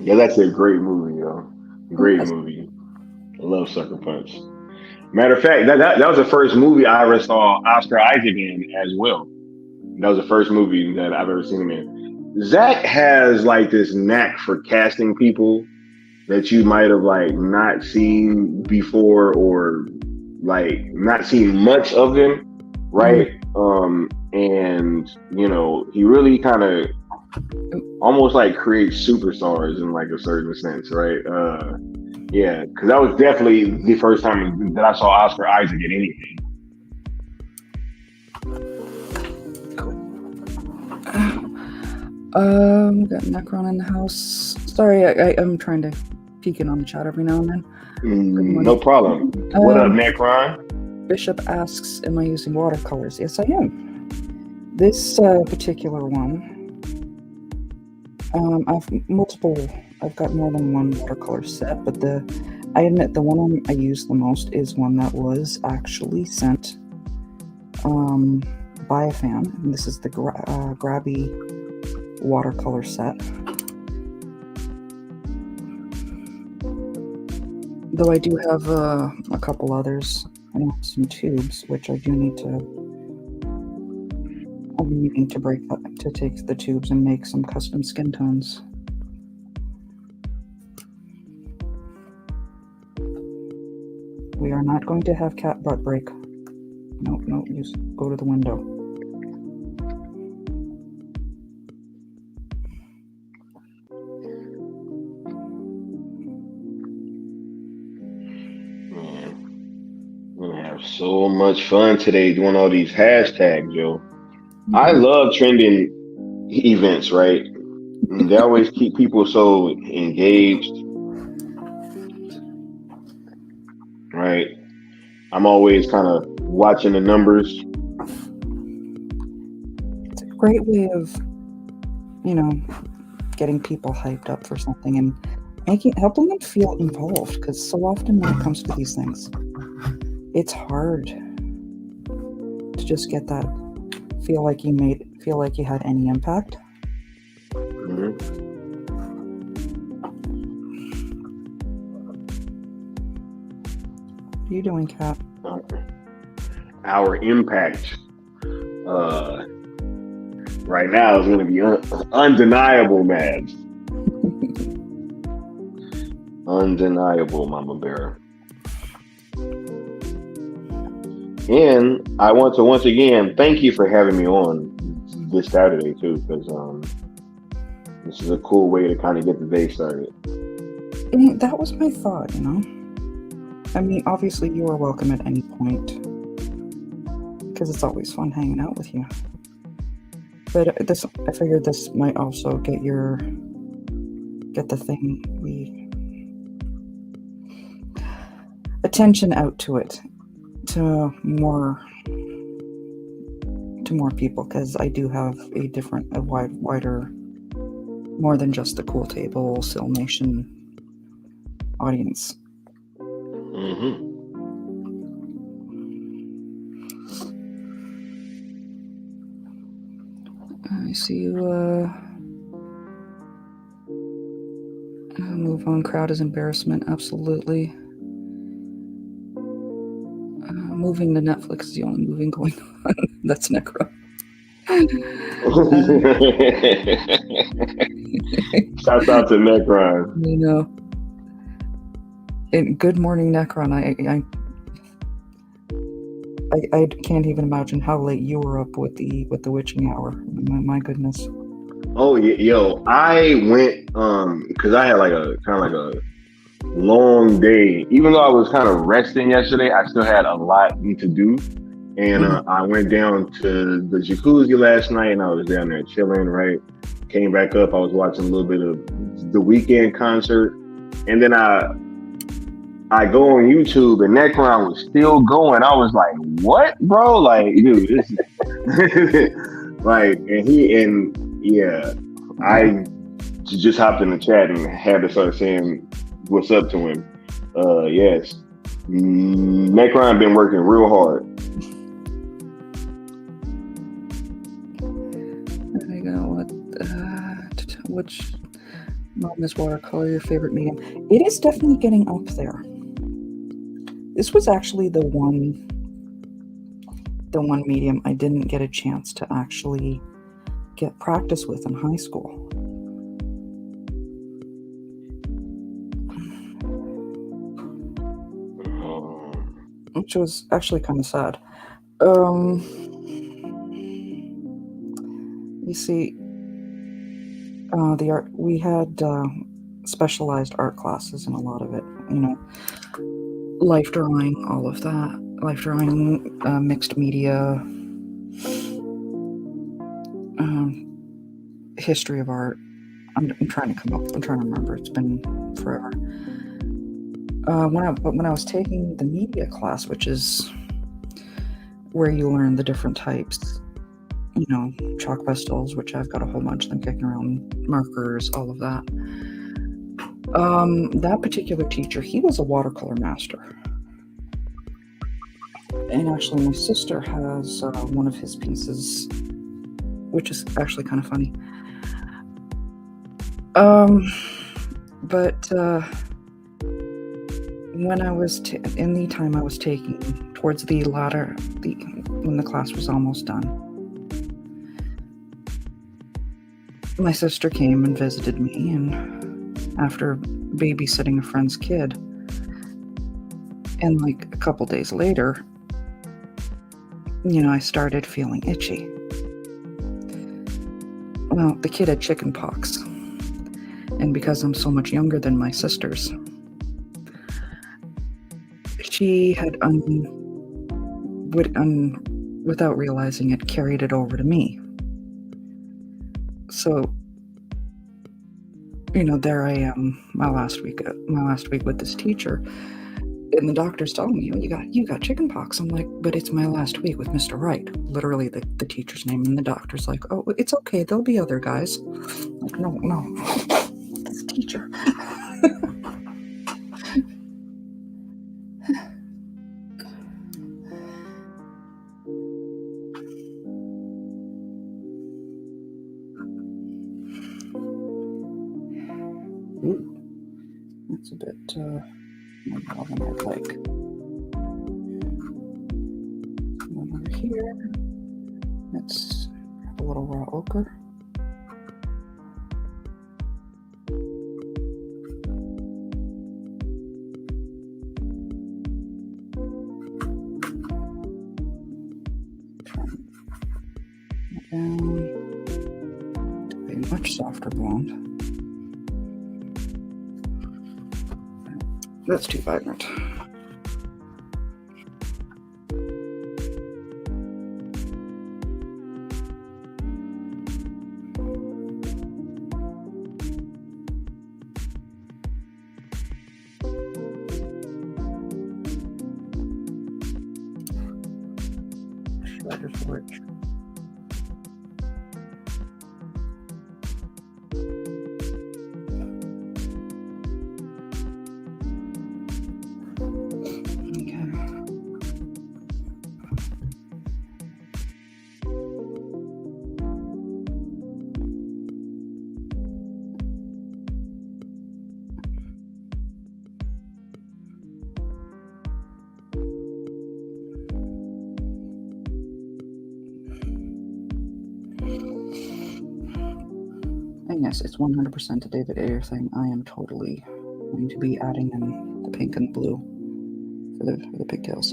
Yeah, that's a great movie, yo. Great movie. I love Sucker Punch. Matter of fact, that was the first movie I ever saw Oscar Isaac in as well. That was the first movie that I've ever seen him in. Zach has like this knack for casting people that you might have like not seen before or like not seen much of them, right? And you know, he really kind of almost like creates superstars in like a certain sense, right? Yeah, because that was definitely the first time that I saw Oscar Isaac in anything. Got Necron in the house. Sorry, I'm trying to peek in on the chat every now and then. No problem. What up, Necron? Bishop asks, am I using watercolors? Yes, I am. This particular one, I've got more than one watercolor set, but I admit the one I use the most is one that was actually sent by a fan. And this is the Grabby watercolor set. Though I do have a couple others and some tubes, which I do need to. I'll be needing to to take the tubes and make some custom skin tones. We are not going to have cat butt break. No, just go to the window. We're gonna have so much fun today doing all these hashtags, yo. I love trending events, right? And they always keep people so engaged, right? I'm always kind of watching the numbers. It's a great way of, getting people hyped up for something and helping them feel involved. Because so often when it comes to these things, it's hard to just get that feel like you had any impact. Mm-hmm. What are you doing, Kat? Our impact right now is going to be undeniable, man. Undeniable, Mama Bear. And I want to once again thank you for having me on this Saturday too, because this is a cool way to kind of get the day started. And that was my thought, I mean, obviously you are welcome at any point, because it's always fun hanging out with you. But I figured this might also get the attention out to it. To more people, because I do have a wider, more than just the Cool Table Sill Nation audience. Mm-hmm. I see you. Move on. Crowd is embarrassment. Absolutely. Moving to Netflix is the only moving going on. That's Necro. Shout out to Necron. And good morning, Necron. I can't even imagine how late you were up with the witching hour. My goodness. Oh yeah, yo, I went because I had like a long day. Even though I was kind of resting yesterday, I still had a lot to do. And I went down to the jacuzzi last night, and I was down there chilling, right? Came back up, I was watching a little bit of the Weeknd concert. And then I go on YouTube, and Necron was still going. I was like, what, bro? Like, dude, this is... I just hopped in the chat and had to start saying what's up to him. Yes, Necron been working real hard. I go, which Mama's watercolor your favorite medium? It is definitely getting up there. This was actually the one medium I didn't get a chance to actually get practice with in high school. Which was actually kind of sad. You see, the art, we had specialized art classes in a lot of it, life drawing, all of that. Life drawing, mixed media, history of art. I'm trying to remember. It's been forever. When I was taking the media class, which is where you learn the different types, chalk pastels, which I've got a whole bunch of them kicking around, markers, all of that. That particular teacher, he was a watercolor master. And actually, my sister has one of his pieces, which is actually kind of funny. But when I was in the time I was taking, towards the latter, when the class was almost done, my sister came and visited me, and after babysitting a friend's kid, and like a couple days later, I started feeling itchy. Well, the kid had chicken pox, and because I'm so much younger than my sisters, she had, without realizing it, carried it over to me. So, there I am, my last week with this teacher, and the doctor's telling me, you got chicken pox. I'm like, but it's my last week with Mr. Wright, literally the teacher's name, and the doctor's like, oh, it's okay, there'll be other guys. I'm like, no, this teacher. Ooh, that's a bit more than I'd like. One over here. Let's have a little raw ochre. Down to a much softer blonde. That's too vibrant. Shredder's rich. And yes, it's 100% a David Ayer thing. I am totally going to be adding in the pink and blue for the pigtails.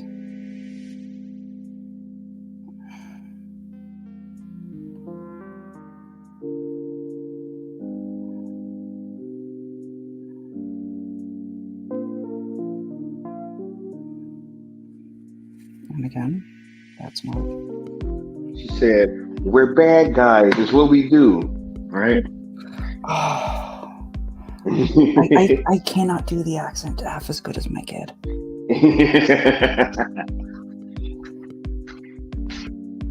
And again, that's not. She said, "We're bad guys. It's what we do." Right? Oh, I cannot do the accent half as good as my kid.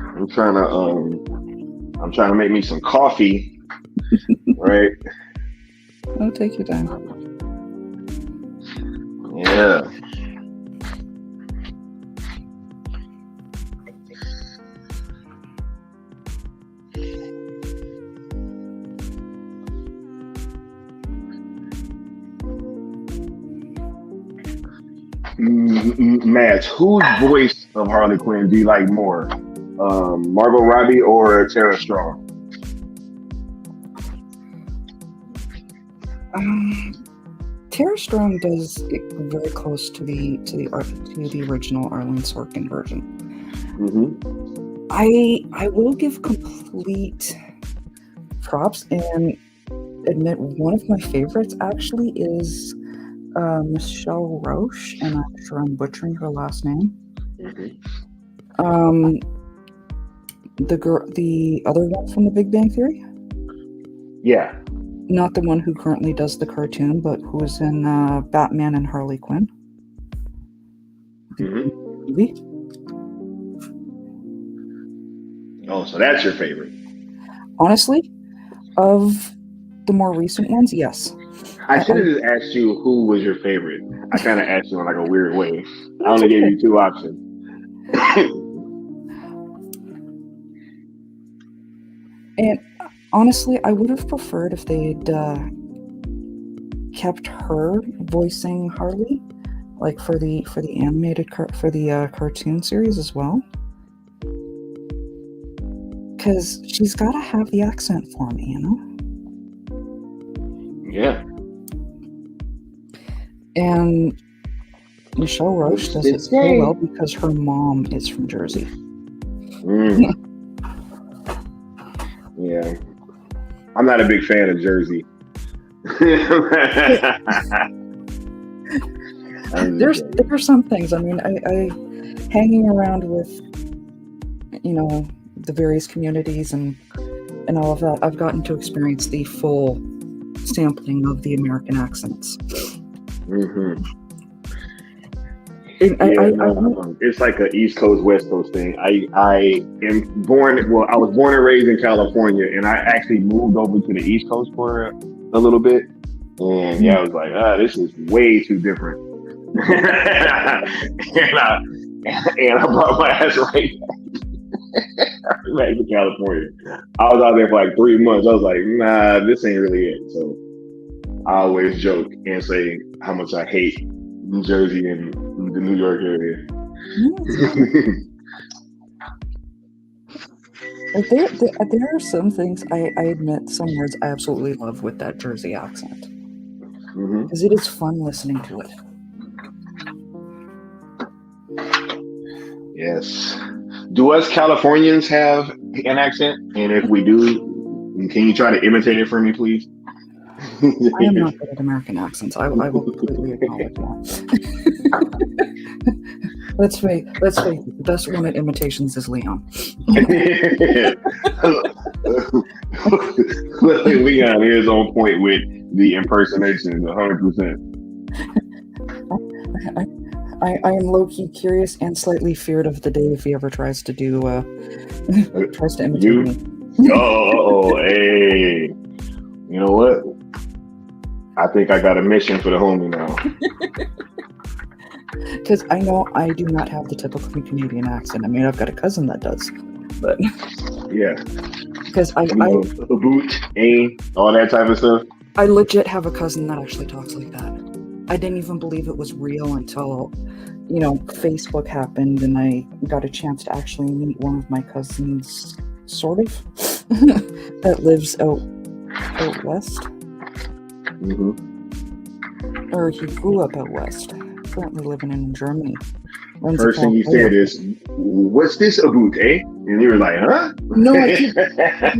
I'm trying to make me some coffee, right? Oh, take your time. Yeah. Match. Whose voice of Harley Quinn do you like more? Margot Robbie or Tara Strong? Tara Strong does it very close to the original Arlene Sorkin version. Mm-hmm. I will give complete props and admit one of my favorites actually is Michelle Roche, and I'm sure I'm butchering her last name. Mm-hmm. The other one from The Big Bang Theory. Yeah. Not the one who currently does the cartoon, but who is in Batman and Harley Quinn. Mm-hmm. Movie. Oh, so that's your favorite? Honestly, of the more recent ones, yes. I should have just asked you who was your favorite. I kind of asked you in like a weird way. I only gave you two options. And honestly, I would have preferred if they'd kept her voicing Harley, like for the animated cartoon series as well, because she's got to have the accent for me, you know. Yeah. And Michelle Roche does it so well because her mom is from Jersey. Mm. Yeah. I'm not a big fan of Jersey. There's some things. I mean, I hanging around with, you know, the various communities and all of that, I've gotten to experience the full sampling of the American accents. Mm-hmm. It's like an East Coast, West Coast thing. I was born and raised in California, and I actually moved over to the East Coast for a little bit. And I was like, this is way too different. and I brought my ass right back to California. I was out there for like 3 months. I was like, nah, this ain't really it. So I always joke and say how much I hate New Jersey and the New York area. There are some things I admit, some words I absolutely love with that Jersey accent. Because it is fun listening to it. Yes. Do us Californians have an accent? And if we do, can you try to imitate it for me, please? I am not good at American accents. I will completely acknowledge that. Let's face it, the best one at imitations is Leon. Leon is on point with the impersonation, 100%. I am low-key curious and slightly feared of the day if he ever tries to imitate me. Hey. You know what? I think I got a mission for the homie now. Because I know I do not have the typical Canadian accent. I mean, I've got a cousin that does, but yeah. Because a boot, all that type of stuff. I legit have a cousin that actually talks like that. I didn't even believe it was real until, Facebook happened and I got a chance to actually meet one of my cousins, sort of, that lives out west. Mm-hmm. Or he grew up out west, currently living in Germany. First thing you said is, "What's this about, eh?" And you were like, "Huh?" No, I did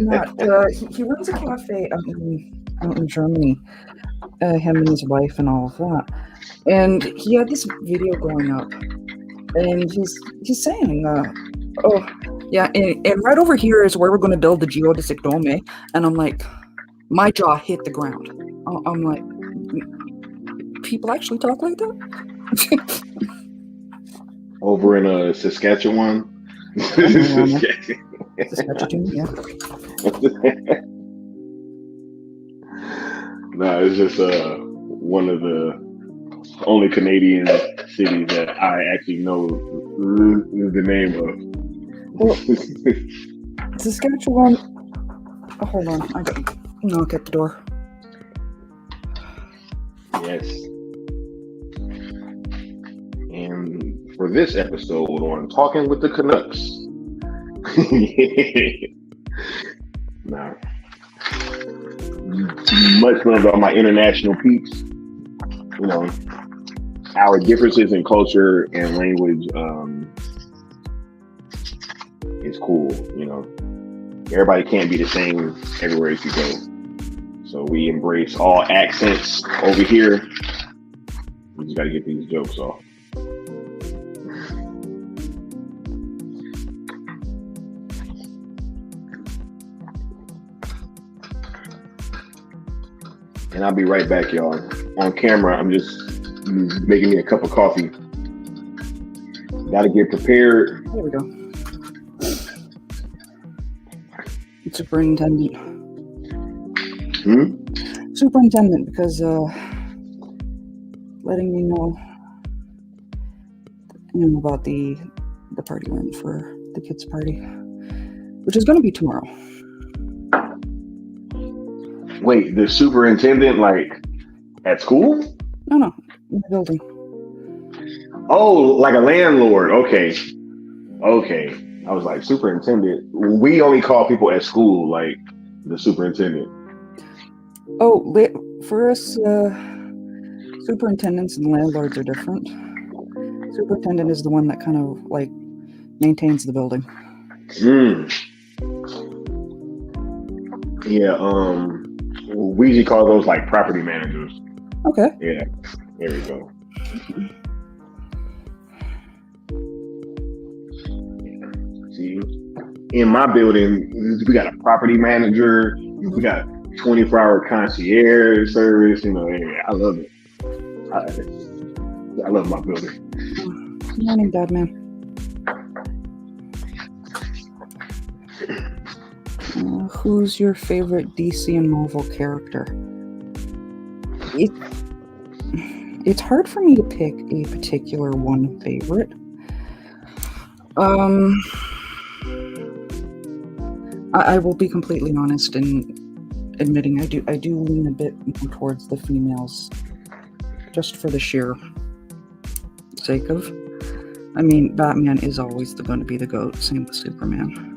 not. He runs a cafe out in Germany. Him and his wife and all of that. And he had this video going up, and he's saying, and right over here is where we're going to build the geodesic dome, eh? And I'm like, my jaw hit the ground. I'm like, people actually talk like that? Over in Saskatchewan. Saskatchewan, yeah. No, it's just one of the only Canadian cities that I actually know the name of. Well, Saskatchewan. Oh, hold on, I got to knock at the door. Yes. And for this episode on Talking with the Canucks. Nah. Much love to all my international peeps. You know, our differences in culture and language is cool. You know, everybody can't be the same everywhere as you go. So we embrace all accents over here. We just got to get these jokes off. And I'll be right back, y'all. On camera, I'm just making me a cup of coffee. Got to get prepared. There we go. Superintendent. Superintendent, because letting me know about the party room for the kids' party, which is going to be tomorrow. Wait, the superintendent, like, at school? No, in the building. Oh, like a landlord. Okay. I was like, superintendent. We only call people at school, like, the superintendent. Oh, for us, superintendents and landlords are different. Superintendent is the one that kind of, like, maintains the building. Yeah, we usually call those like property managers. Okay. Yeah, there we go. Yeah. See, in my building, we got a property manager. We got 24-hour concierge service. You know, yeah, I love it. I love my building. Good morning, Dad, man. Who's your favorite DC and Marvel character? It's hard for me to pick a particular one favorite. I will be completely honest in admitting I do lean a bit more towards the females, just for the sheer sake of. I mean, Batman is always going to be the GOAT. Same with Superman.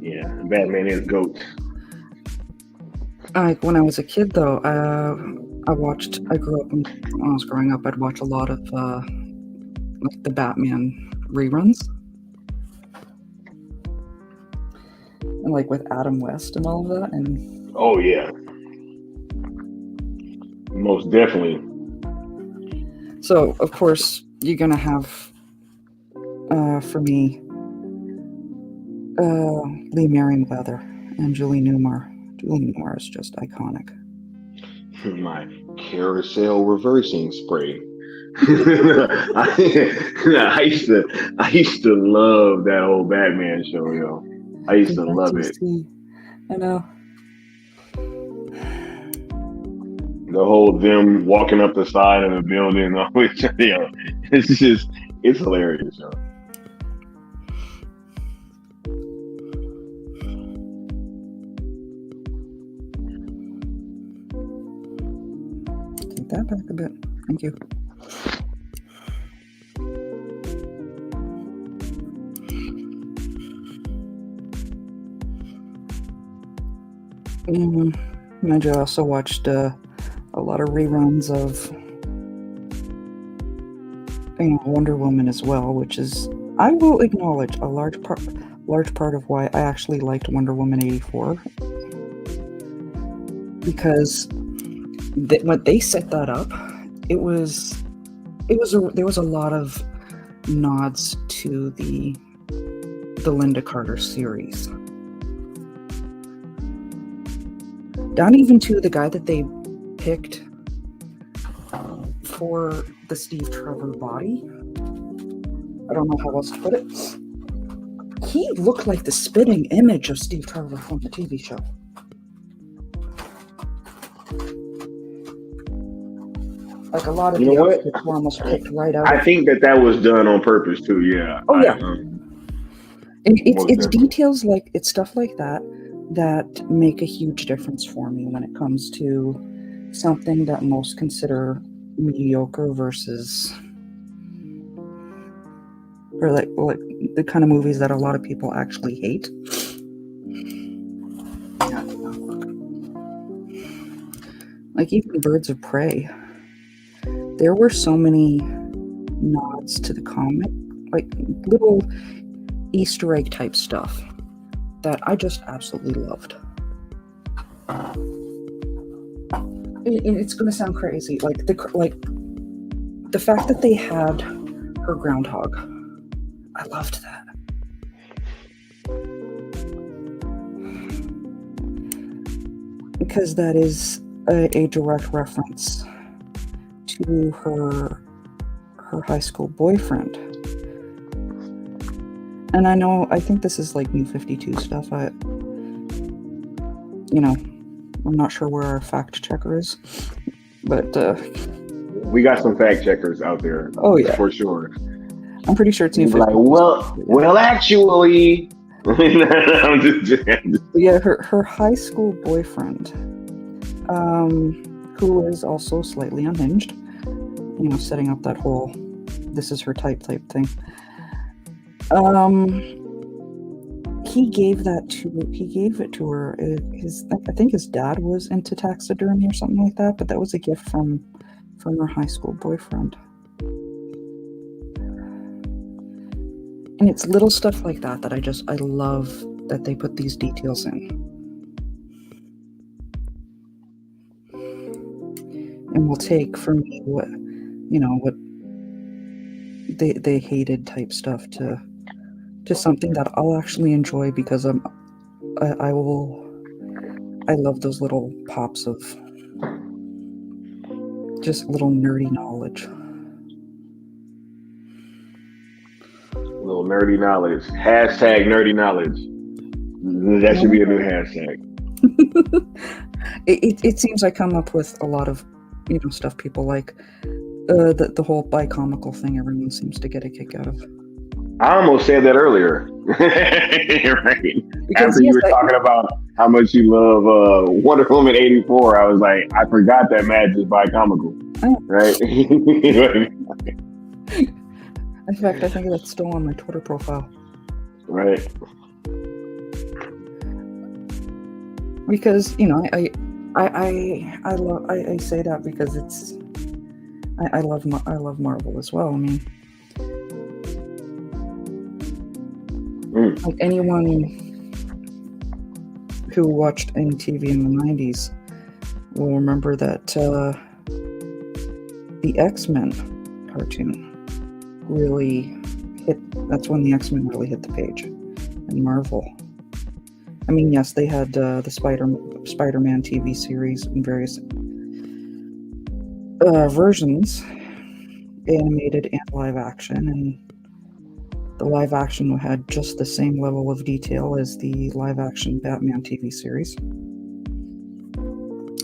Yeah, Batman is GOAT. Like when I was a kid, though, I grew up when I was growing up. I'd watch a lot of like the Batman reruns, and like with Adam West and all of that. And oh yeah, most definitely. So of course you're gonna have, for me, Lee Merriweather and Julie Newmar. Julie Newmar is just iconic. My carousel reversing spray. I used to love that old Batman show, yo. I used to love it. I know. The whole them walking up the side of the building, you know, it's hilarious, yo. Take that back a bit. Thank you. I also watched a lot of reruns of Wonder Woman as well, which is, I will acknowledge, a large part of why I actually liked Wonder Woman 84, because when they set that up, there was a lot of nods to the Linda Carter series. Down even to the guy that they picked for the Steve Trevor body. I don't know how else to put it. He looked like the spitting image of Steve Trevor from the TV show. Like a lot of the outfits were almost picked right out. I think that was done on purpose too. Yeah. Oh yeah. It's details like it's stuff like that make a huge difference for me when it comes to something that most consider mediocre versus, or like the kind of movies that a lot of people actually hate. Like even Birds of Prey, there were so many nods to the comic, like little Easter egg type stuff that I just absolutely loved. It's going to sound crazy, like the fact that they had her groundhog. I loved that. Because that is a direct reference to her high school boyfriend. And I think this is like New 52 stuff. I'm not sure where our fact checker is, but we got some fact checkers out there. Oh yeah, for sure. I'm pretty sure it's New 52. Like, well, actually, I'm just yeah, her high school boyfriend, who is also slightly unhinged, setting up that whole "this is her type" thing. He gave it to her. I think his dad was into taxidermy or something like that, but that was a gift from her high school boyfriend. And it's little stuff like that I love that they put these details in. And we'll take from me what they hated type stuff to something that I'll actually enjoy, because I love those little pops of just little nerdy knowledge. Little nerdy knowledge. Hashtag nerdy knowledge. That should be a new hashtag. It seems I come up with a lot of stuff people like. The whole bicomical thing everyone seems to get a kick out of. I almost said that earlier. Right. Because, after you were talking about how much you love Wonder Woman 84, I was like, I forgot that Madge is bicomical. Right? In fact, I think that's still on my Twitter profile. Right. Because, I say that because it's I love Marvel as well. I mean, like anyone who watched any TV in the 90s will remember that the X-Men cartoon really hit. That's when the X-Men really hit the page in Marvel. I mean, yes, they had the Spider-Man TV series in various versions, animated and live action, and the live action had just the same level of detail as the live action Batman TV series,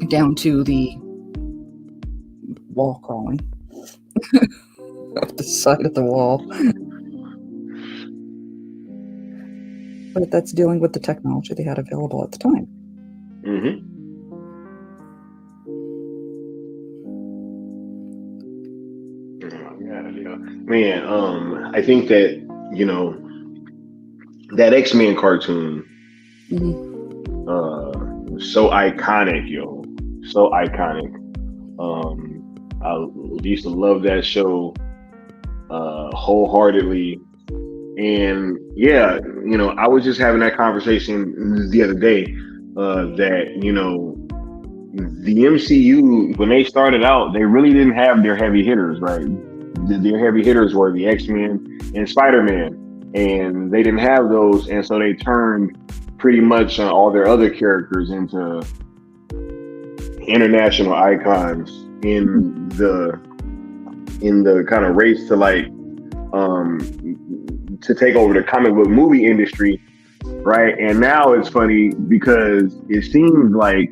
down to the wall crawling up the side of the wall. But that's dealing with the technology they had available at the time. Mm-hmm. Man, I think that, that X-Men cartoon was so iconic, yo. So iconic. I used to love that show wholeheartedly. And yeah, I was just having that conversation the other day that, the MCU, when they started out, they really didn't have their heavy hitters, right? Their heavy hitters were the X-Men and Spider-Man, and they didn't have those, and so they turned pretty much all their other characters into international icons in the kind of race to to take over the comic book movie industry, right? And now it's funny because it seems like,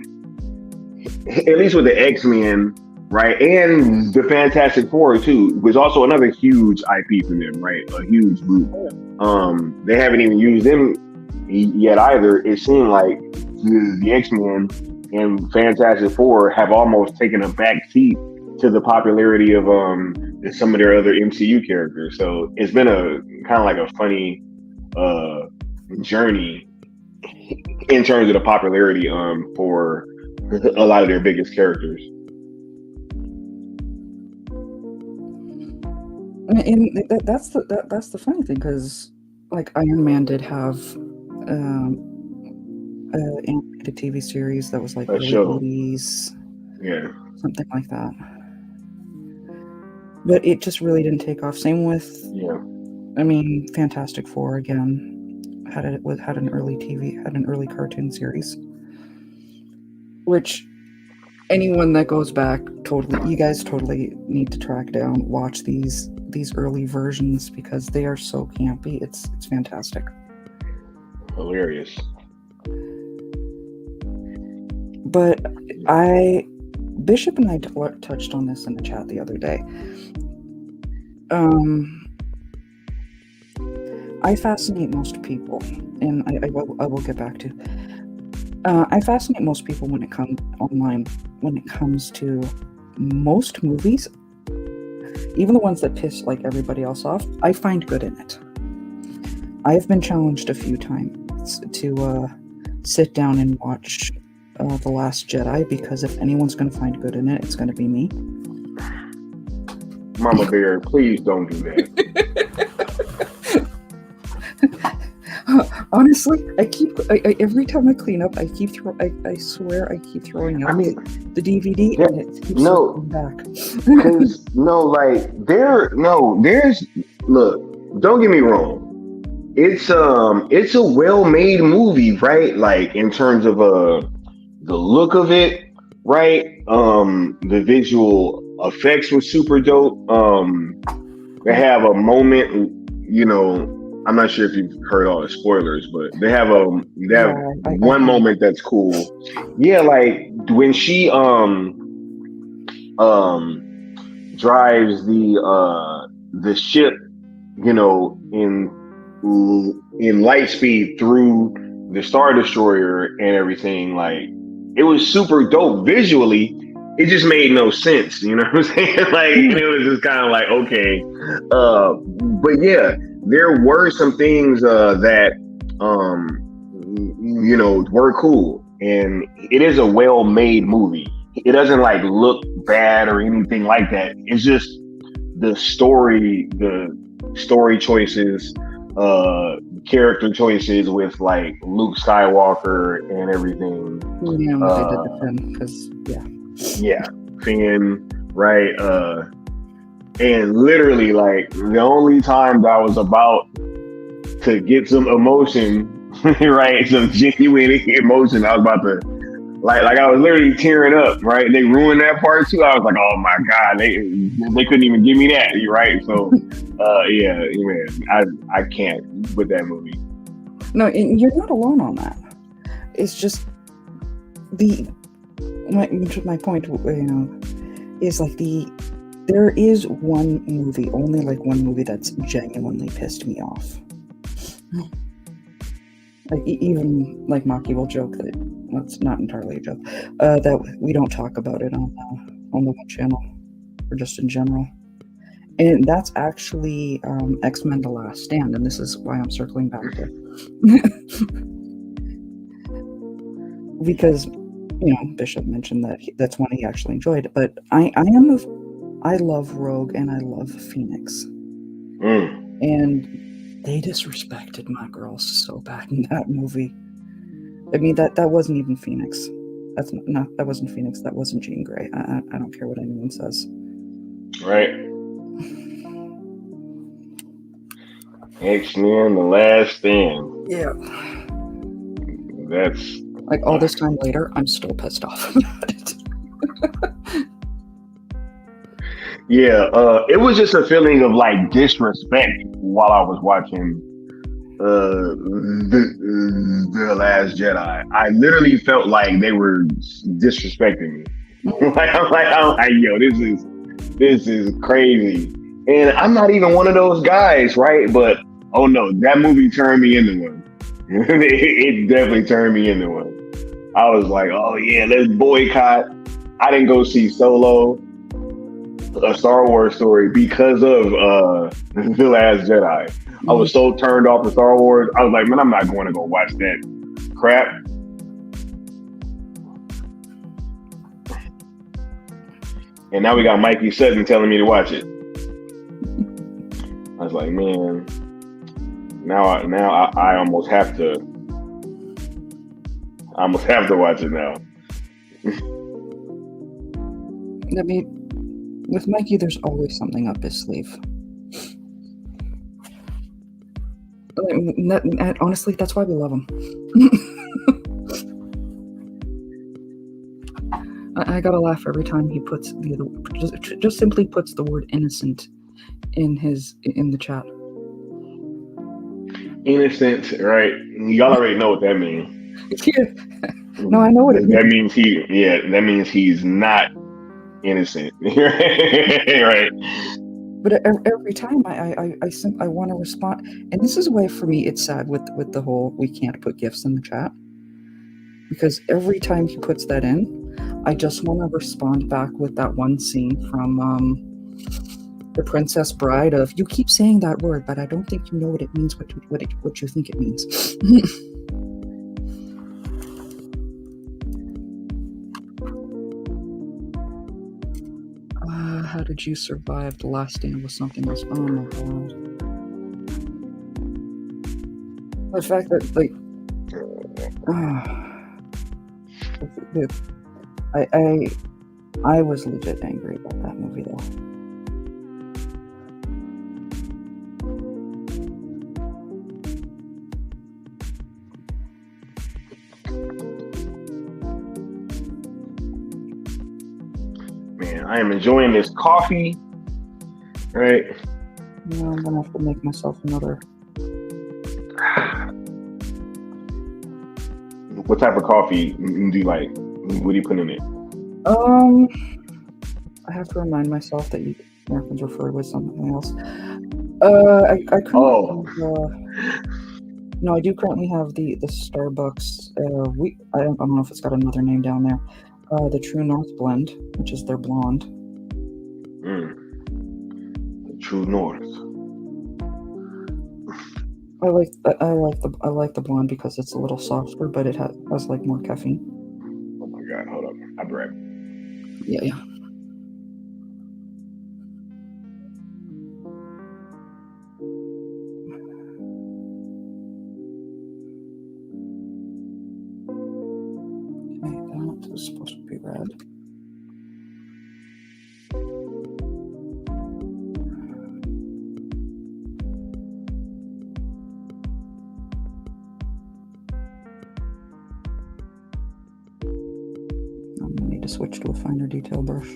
at least with the X-Men, right, and the Fantastic Four too, was also another huge IP for them, right? A huge group. They haven't even used them yet either. It seemed like the X-Men and Fantastic Four have almost taken a back seat to the popularity of some of their other MCU characters. So it's been a kind of like a funny journey in terms of the popularity for a lot of their biggest characters. And that's the funny thing, because like Iron Man did have an animated TV series that was like A early show. 80s, Yeah. something like that. But it just really didn't take off. Same with, I mean, Fantastic Four again had an early cartoon series, which anyone that goes back, you guys totally need to track down, watch these early versions, because they are so campy. It's fantastic. Hilarious. But Bishop and I touched on this in the chat the other day. I fascinate most people, and I will get back to. I fascinate most people when it comes to most movies, even the ones that piss like everybody else off. I find good in it. I've been challenged a few times to sit down and watch The Last Jedi, because if anyone's going to find good in it, it's going to be me. Mama Bear, please don't do that. Honestly, every time I clean up, I swear I keep throwing out the DVD, and it keeps going back. Because look, don't get me wrong. It's a well-made movie, right? Like in terms of the look of it, right? The visual effects were super dope. They have a moment, I'm not sure if you've heard all the spoilers, but they have one moment that's cool. Yeah, like when she drives the ship, in light speed through the Star Destroyer and everything. Like, it was super dope visually. It just made no sense, you know what I'm saying? Like, it was just kind of like, okay. But yeah, there were some things that were cool, and it is a well-made movie. It doesn't like look bad or anything like that. It's just the story choices, character choices with like Luke Skywalker and everything. Yeah, they did the Finn, because Finn, right? And literally, like, the only time that I was about to get some emotion, right, some genuine emotion, I was about to, like I was literally tearing up, right? They ruined that part too. I was like, oh my God, they couldn't even give me that, right? So, yeah, man, I can't with that movie. No, and you're not alone on that. It's just my point, is like there is only one movie that's genuinely pissed me off. Like, even like Maki will joke that that's not entirely a joke, that we don't talk about it on the one channel, or just in general. And that's actually X-Men: The Last Stand, and this is why I'm circling back there. Because Bishop mentioned that's one he actually enjoyed, but I love Rogue and I love Phoenix, and they disrespected my girls so bad in that movie. I mean, that wasn't even Phoenix. That wasn't Phoenix. That wasn't Jean Grey. I don't care what anyone says. Right. X-Men: The Last Stand. Yeah. That's like all this time later, I'm still pissed off about it. Yeah, it was just a feeling of like disrespect while I was watching the Last Jedi. I literally felt like they were disrespecting me. I'm like, yo, this is crazy. And I'm not even one of those guys, right? But oh no, that movie turned me into one. It definitely turned me into one. I was like, oh yeah, let's boycott. I didn't go see Solo. a Star Wars story because of The Last Jedi. I was so turned off of Star Wars. I was like, man, I'm not going to go watch that crap. And now we got Mikey Sutton telling me to watch it. I was like, man, now I almost have to. I almost have to watch it now. I mean, with Mikey, there's always something up his sleeve. Honestly, that's why we love him. I gotta laugh every time he puts just simply puts the word innocent in the chat. Innocent, right? Y'all already know what that means. Yeah. No, I know what it means. That means he's not innocent. Right. But every time I want to respond, and this is why for me it's sad with the whole we can't put gifts in the chat, because every time he puts that in, I just want to respond back with that one scene from The Princess Bride of, you keep saying that word, but I don't think you know what it means, what you think it means. How did you survive the last stand with something else? Oh my god. The fact that, like, I was legit angry about that movie though. Man, I am enjoying this coffee. Right. Yeah, I'm gonna have to make myself another. What type of coffee do you like? What do you put in it? I have to remind myself that you Americans refer to it as something else. I do currently have the Starbucks. I don't know if it's got another name down there. The True North blend, which is their blonde. The True North. I like the blonde because it's a little softer, but it has like more caffeine. Oh my god! Hold up, I'll be right. Yeah. Okay, that is supposed to be red. I'm gonna need to switch to a finer detail brush.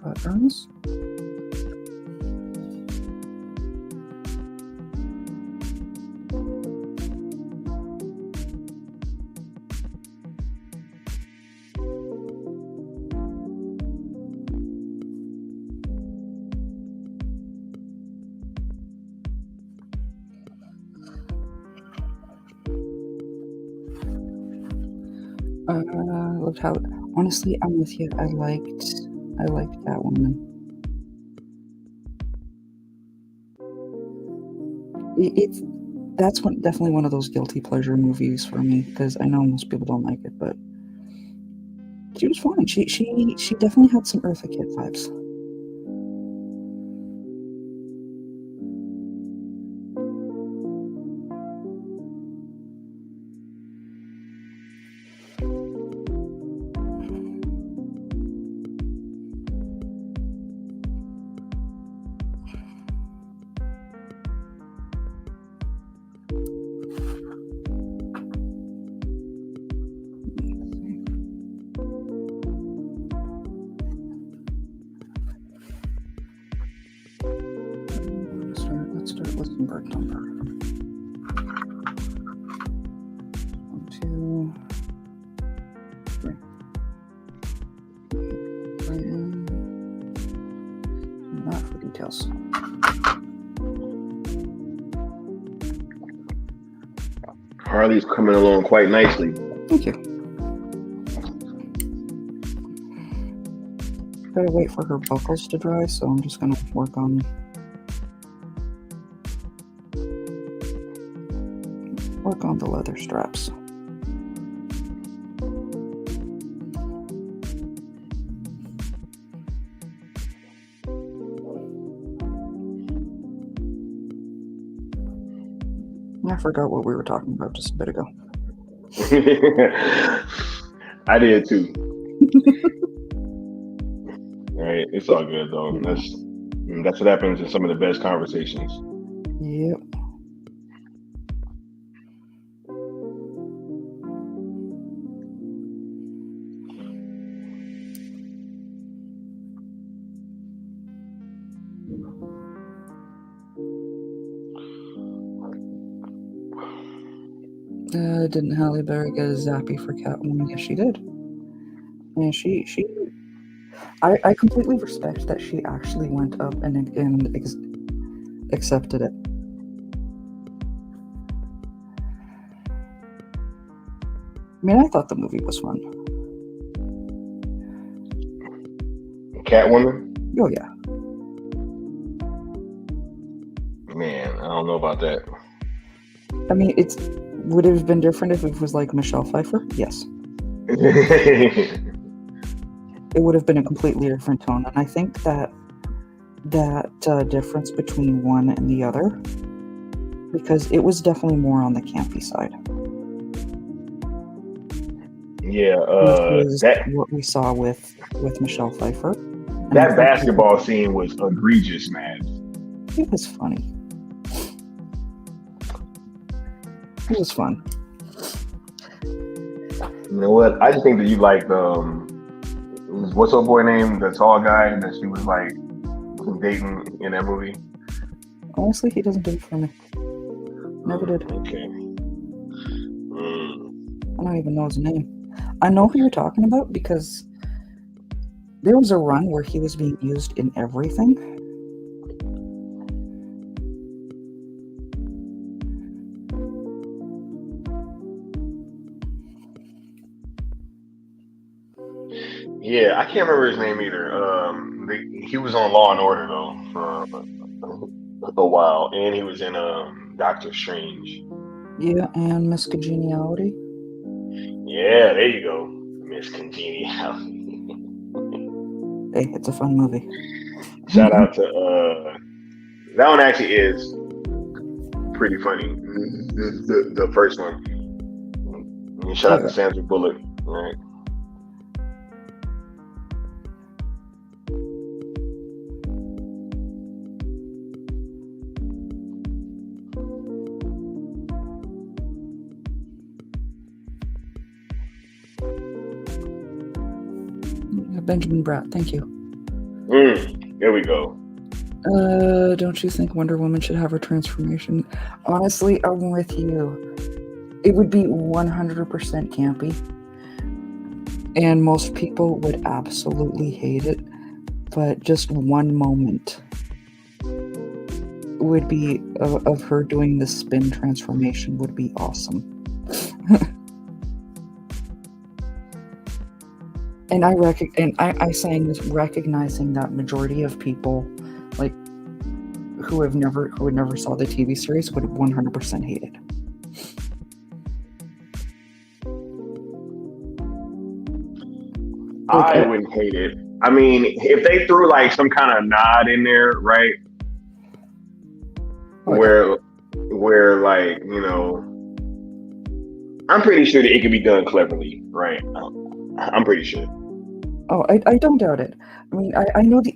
Buttons. Looked how, honestly, I'm with you. I liked Catwoman. That's definitely one of those guilty pleasure movies for me, because I know most people don't like it, but she was fine. She definitely had some Eartha Kitt vibes. start listing bird number. 1, 2, 3. And that for details. Harley's coming along quite nicely. Thank you. Gotta wait for her buckles to dry, so I'm just gonna work on the leather straps. I forgot what we were talking about just a bit ago. I did too. All right, it's all good though. That's what happens in some of the best conversations. Yep. Didn't Halle Berry get a zappy for Catwoman? Yes, she did. And I completely respect that she actually went up and accepted it. I mean, I thought the movie was fun. Catwoman? Oh yeah. Man, I don't know about that. I mean, would it have been different if it was like Michelle Pfeiffer? Yes. It would have been a completely different tone, and I think that difference between one and the other, because it was definitely more on the campy side. Yeah, that what we saw with Michelle Pfeiffer. That basketball scene was egregious, man. It was funny. It was fun. You know what? I just think that you like what's her boy name? The tall guy that she was like dating in that movie. Honestly, he doesn't do it for me. Never did. Okay. I don't even know his name. I know who you're talking about because there was a run where he was being used in everything. Yeah, I can't remember his name either. He was on Law and Order though for a while, and he was in Doctor Strange. Yeah, and Miss Congeniality. Yeah, there you go, Miss Congeniality. Hey, it's a fun movie. Shout out to that one. Actually, is pretty funny. The first one. And shout out to Sandra Bullock. All right. Benjamin Bratt, thank you. There we go. Don't you think Wonder Woman should have her transformation? Honestly, I'm with you. It would be 100% campy, and most people would absolutely hate it, but just one moment would be of her doing the spin transformation would be awesome. And I saying this recognizing that majority of people like who never saw the TV series would 100% hate it. I wouldn't hate it. I mean, if they threw like some kind of nod in there, right? Where like, you know, I'm pretty sure that it could be done cleverly, right? I'm pretty sure. Oh, I don't doubt it. I mean, I know the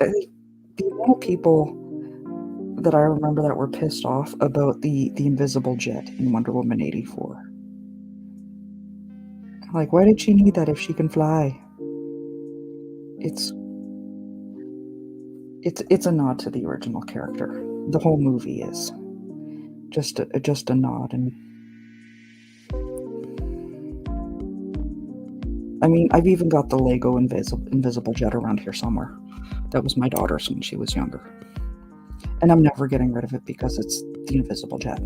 amount of people that I remember that were pissed off about the invisible jet in Wonder Woman 84. Like, why did she need that if she can fly? It's a nod to the original character. The whole movie is. Just a nod. And I mean, I've even got the Lego invisible jet around here somewhere. That was my daughter's when she was younger. And I'm never getting rid of it because it's the invisible jet.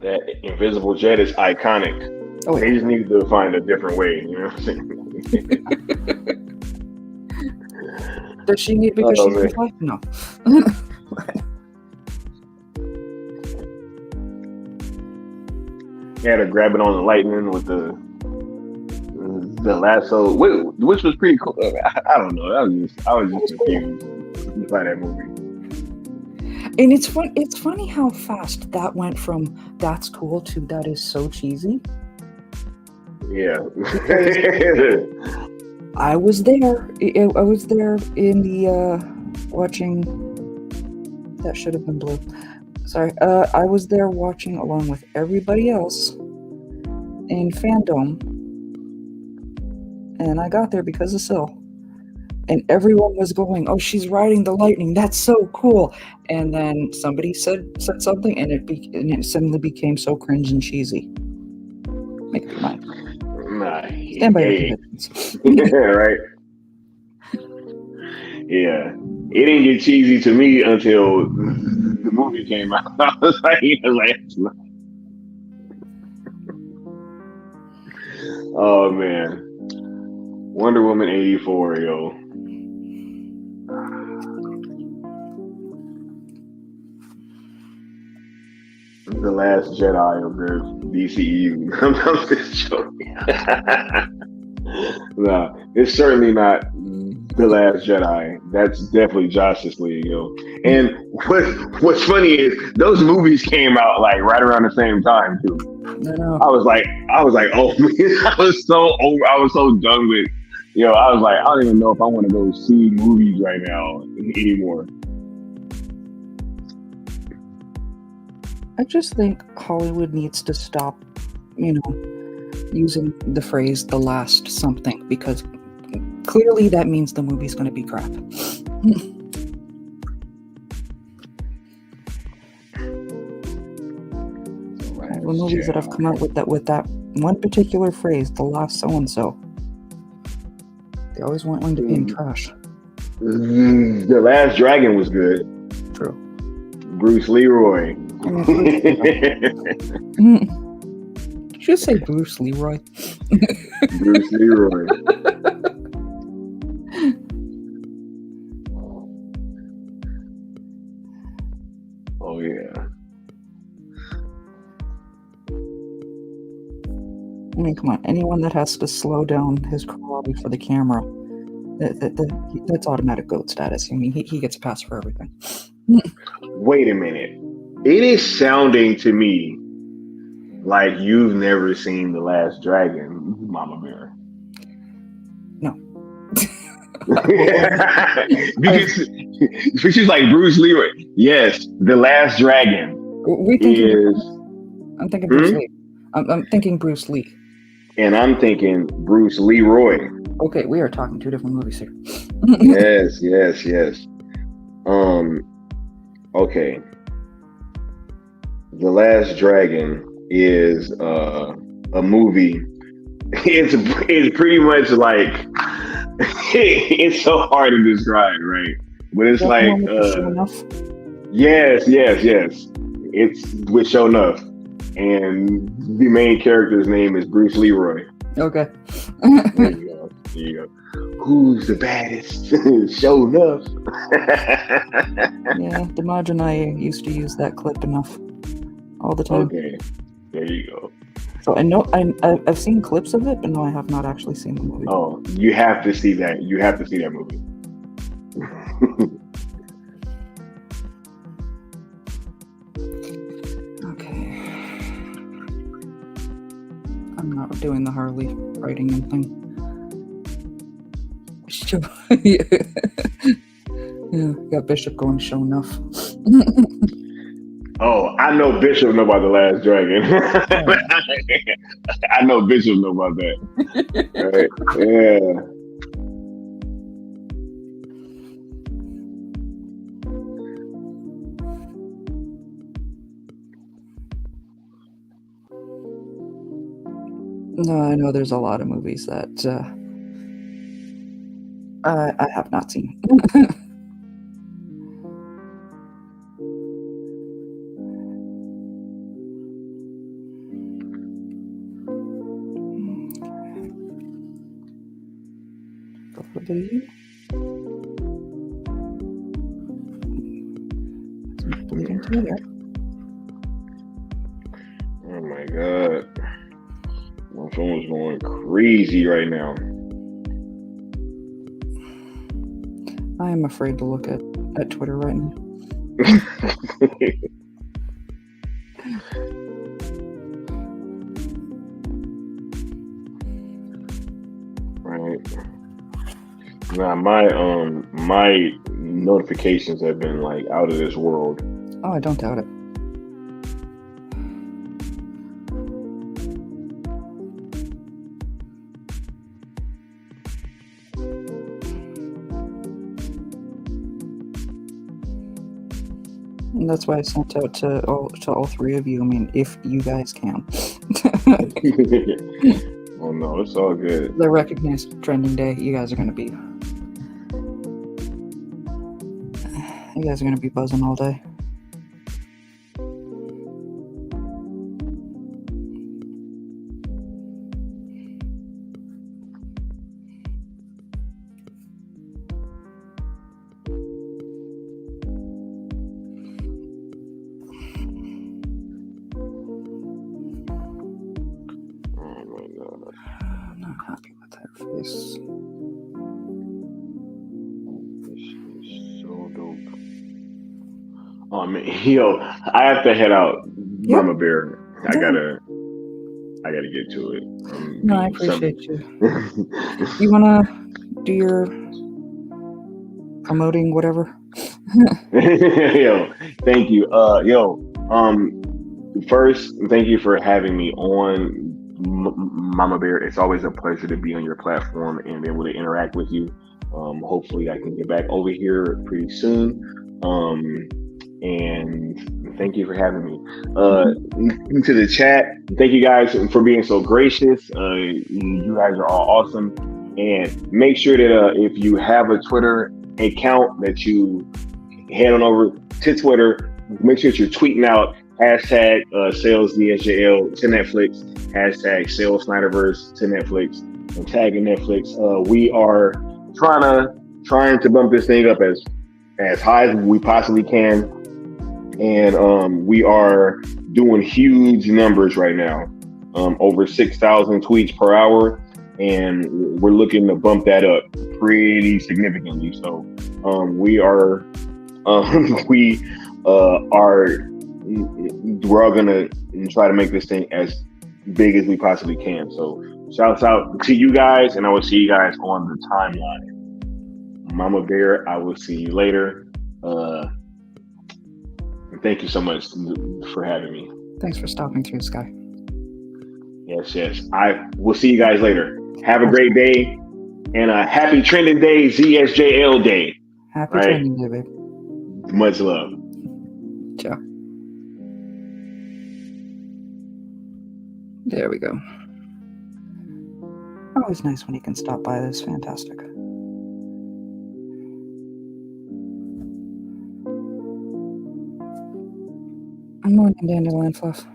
That invisible jet is iconic. Oh, They just need to find a different way. You know what I'm saying? Does she need because Oh, she's man. fly? No. He had to grab it on the lightning with the lasso, which was pretty cool. I don't know. I was just confused by that movie. And it's fun. It's funny how fast that went from "that's cool" to "that is so cheesy." Yeah. I was there. I was there in the watching. That should have been blue. Sorry. I was there watching along with everybody else in fandom, and I got there because of Syl. And everyone was going, "Oh, she's riding the lightning. That's so cool!" And then somebody said something, and it suddenly became so cringe and cheesy. Make up your mind. Nah, Stand by your hey. convictions. Right. Yeah. It didn't get cheesy to me until the movie came out. I was like, oh man. Wonder Woman 84, yo. The Last Jedi of the DCEU. I'm just joking. No, it's certainly not The Last Jedi. That's definitely Justice League, yo. And what's funny is those movies came out like right around the same time too. No. I was like, oh man, I was so done with, I was like, I don't even know if I want to go see movies right now anymore. I just think Hollywood needs to stop, using the phrase "the last something" because clearly that means the movie's going to be crap. The movies that have come out with that one particular phrase, "the last so and so," they always want one to be in trash. The Last Dragon was good. True. Bruce Leroy. Should say Bruce Leroy. Bruce Leroy. Oh yeah. I mean, come on. Anyone that has to slow down his karate for the camera, that's automatic GOAT status. I mean, he gets a pass for everything. Wait a minute. It is sounding to me like you've never seen The Last Dragon, Mama Bear. No. Because she's like Bruce Leroy. Yes, The Last Dragon I'm thinking Bruce Lee. I'm thinking Bruce Lee. And I'm thinking Bruce Leroy. Okay, we are talking two different movies here. Yes. Okay. The Last Dragon is a movie. It's pretty much like it's so hard to describe, right? But it's like yes. It's with Sho'nuff, and the main character's name is Bruce Leroy. Okay. There you go. Who's the baddest? Sho'nuff. Yeah, Damaj and I used to use that clip enough all the time. Okay, there you go. So I know I've seen clips of it, but no, I have not actually seen the movie. Oh, you have to see that. You have to see that movie. Okay. I'm not doing the Harley writing and thing. Yeah, got Bishop going Sho'nuff. Oh, I know Bishop know about The Last Dragon. I know Bishop know about that. Right? Yeah. No, I know there's a lot of movies that I have not seen. Go for the you. Some bleeding to there. Oh my god. My phone's going crazy right now. I am afraid to look at Twitter right now. Right. Nah, my notifications have been like out of this world. Oh, I don't doubt it. And that's why I sent out to all three of you. I mean, if you guys can. Oh no, it's all good. The recognized trending day. You guys are gonna be buzzing all day. Oh my god. I'm not happy with her face. This is so dope. Oh man, yo, I have to head out, Yep. Mama Bear. I Yeah. gotta get to it. No, I appreciate you. You wanna do your promoting whatever? Yo, thank you. First, thank you for having me on Mama Bear. It's always a pleasure to be on your platform and be able to interact with you. Hopefully, I can get back over here pretty soon. And thank you for having me. To the chat, thank you guys for being so gracious. You guys are all awesome. And make sure that if you have a Twitter account, that you head on over to Twitter. Make sure that you're tweeting out hashtag sales DSJL to Netflix, hashtag sales Snyderverse to Netflix, and tagging Netflix. We are trying to bump this thing up as high as we possibly can. And we are doing huge numbers right now, over 6,000 tweets per hour, and we're looking to bump that up pretty significantly. So we're all gonna try to make this thing as big as we possibly can. So shouts out to you guys, and I will see you guys on the timeline. Mama Bear, I will see you later. Thank you so much for having me. Thanks for stopping through, Sky. Yes. I will see you guys later. Have a great day, and a happy trending day, ZSJL day. Happy trending day, babe. Much love. Ciao. There we go. Always nice when you can stop by. This fantastic. Morning, Dandelion Fluff.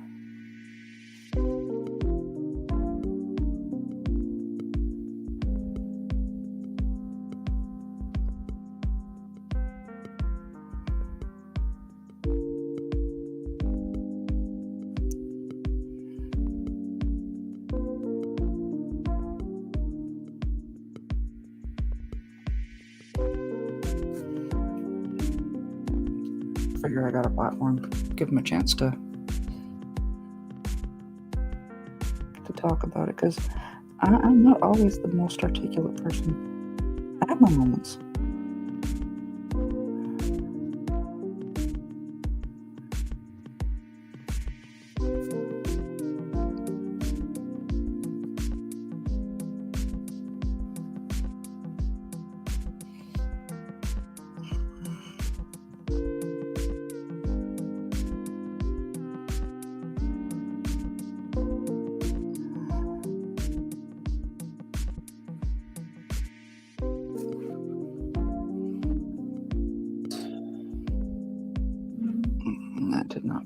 Figure I got a platform. Give him a chance to talk about it, because I'm not always the most articulate person. I have my moments.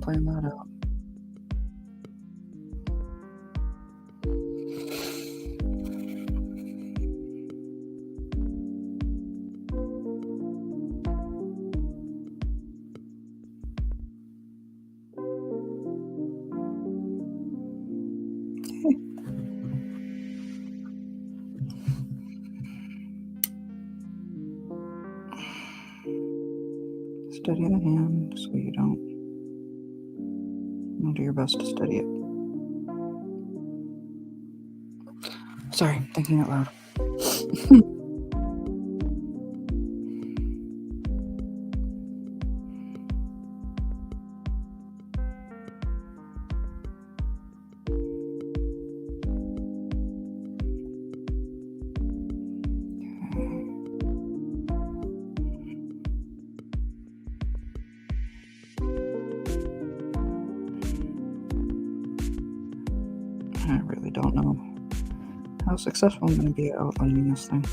plan that out. Steady the hand so you don't. Do your best to steady it. Sorry, thinking out loud. I really don't know how successful I'm going to be at outlining this thing.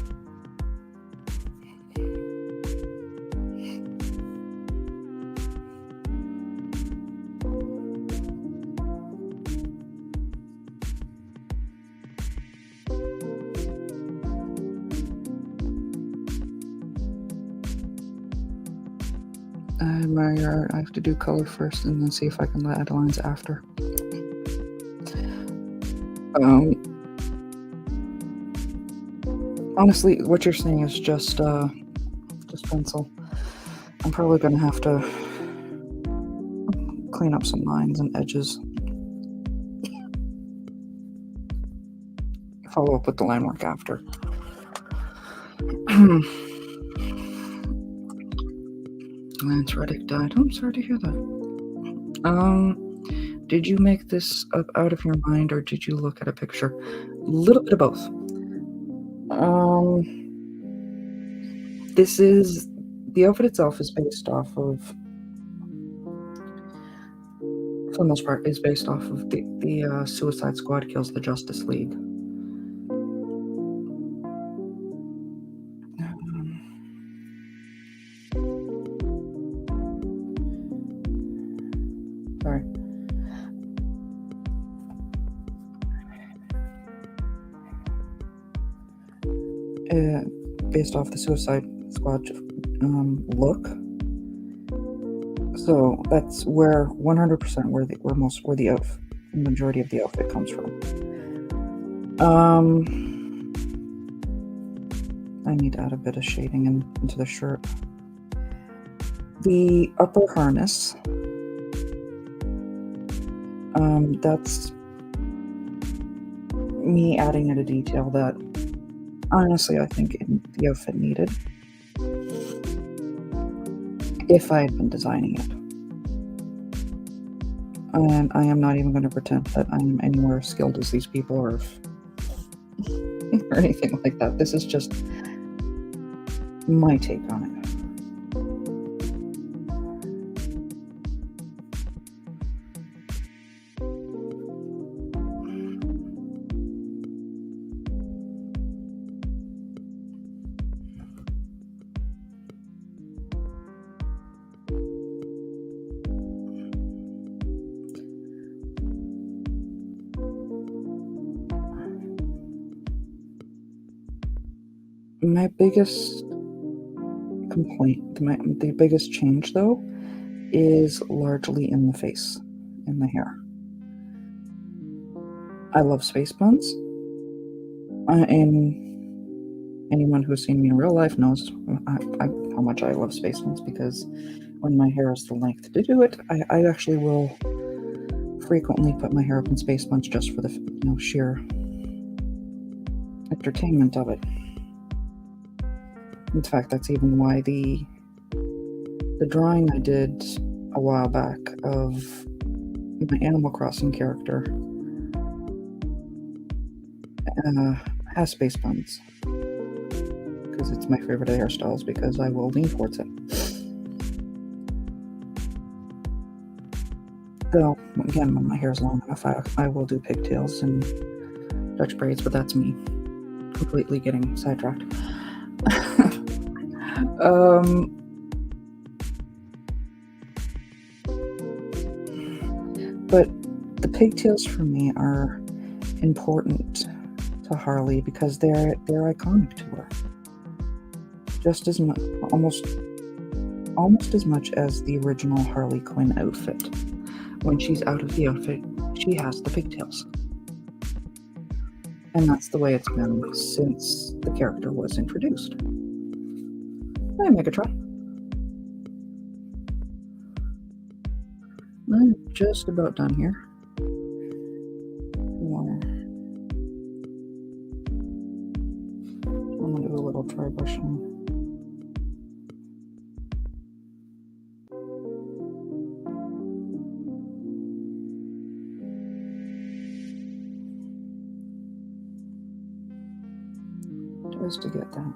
My art, I have to do color first and then see if I can add lines after. Honestly, what you're seeing is just pencil. I'm probably gonna have to clean up some lines and edges. Follow up with the line work after. Lance Reddick died. Oh, I'm sorry to hear that. Did you make this up out of your mind, or did you look at a picture? A little bit of both. This is the outfit itself is based off of, for the most part, is based off of the Suicide Squad kills the Justice League. Sorry. Based off the Suicide Squad look. So that's where 100% where the outfit, the majority of the outfit comes from. I need to add a bit of shading into the shirt. The upper harness, that's me adding in a detail that honestly I think the outfit needed if I had been designing it. And I am not even going to pretend that I am anywhere as skilled as these people or anything like that. This is just my take on it. My biggest complaint, the biggest change though, is largely in the face, in the hair. I love space buns. And anyone who's seen me in real life knows how much I love space buns, because when my hair is the length to do it, I actually will frequently put my hair up in space buns just for the sheer entertainment of it. In fact, that's even why the drawing I did a while back of my Animal Crossing character has space buns, because it's my favorite hairstyles, because I will lean towards it. So again, when my hair is long enough, I will do pigtails and Dutch braids, but that's me completely getting sidetracked. But the pigtails for me are important to Harley because they're iconic to her. Just as much, almost as much as the original Harley Quinn outfit. When she's out of the outfit, she has the pigtails. And that's the way it's been since the character was introduced. Hi, Megatron. I'm just about done here. I'm gonna do a little dry brushing. Just to get that.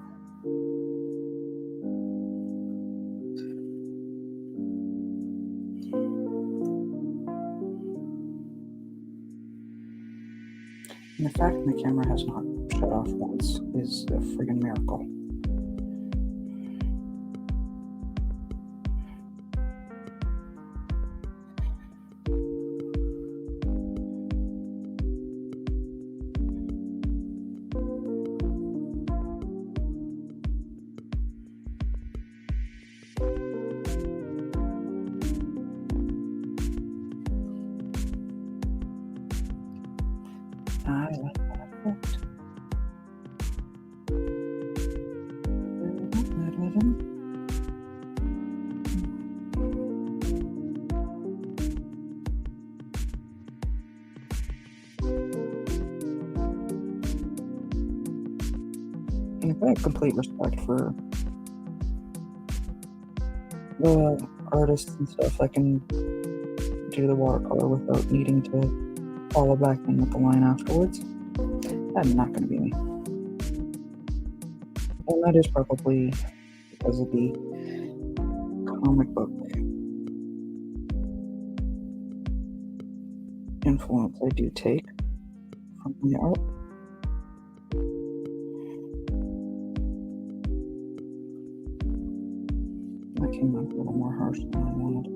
And the fact my camera has not shut off once is a friggin' miracle. I like that effect. And I have complete respect for the artists and stuff that can do the watercolor without needing to follow back in with the line afterwards. That's not going to be me. And that is probably because of the comic book influence I do take from the art. That came out a little more harsh than I wanted.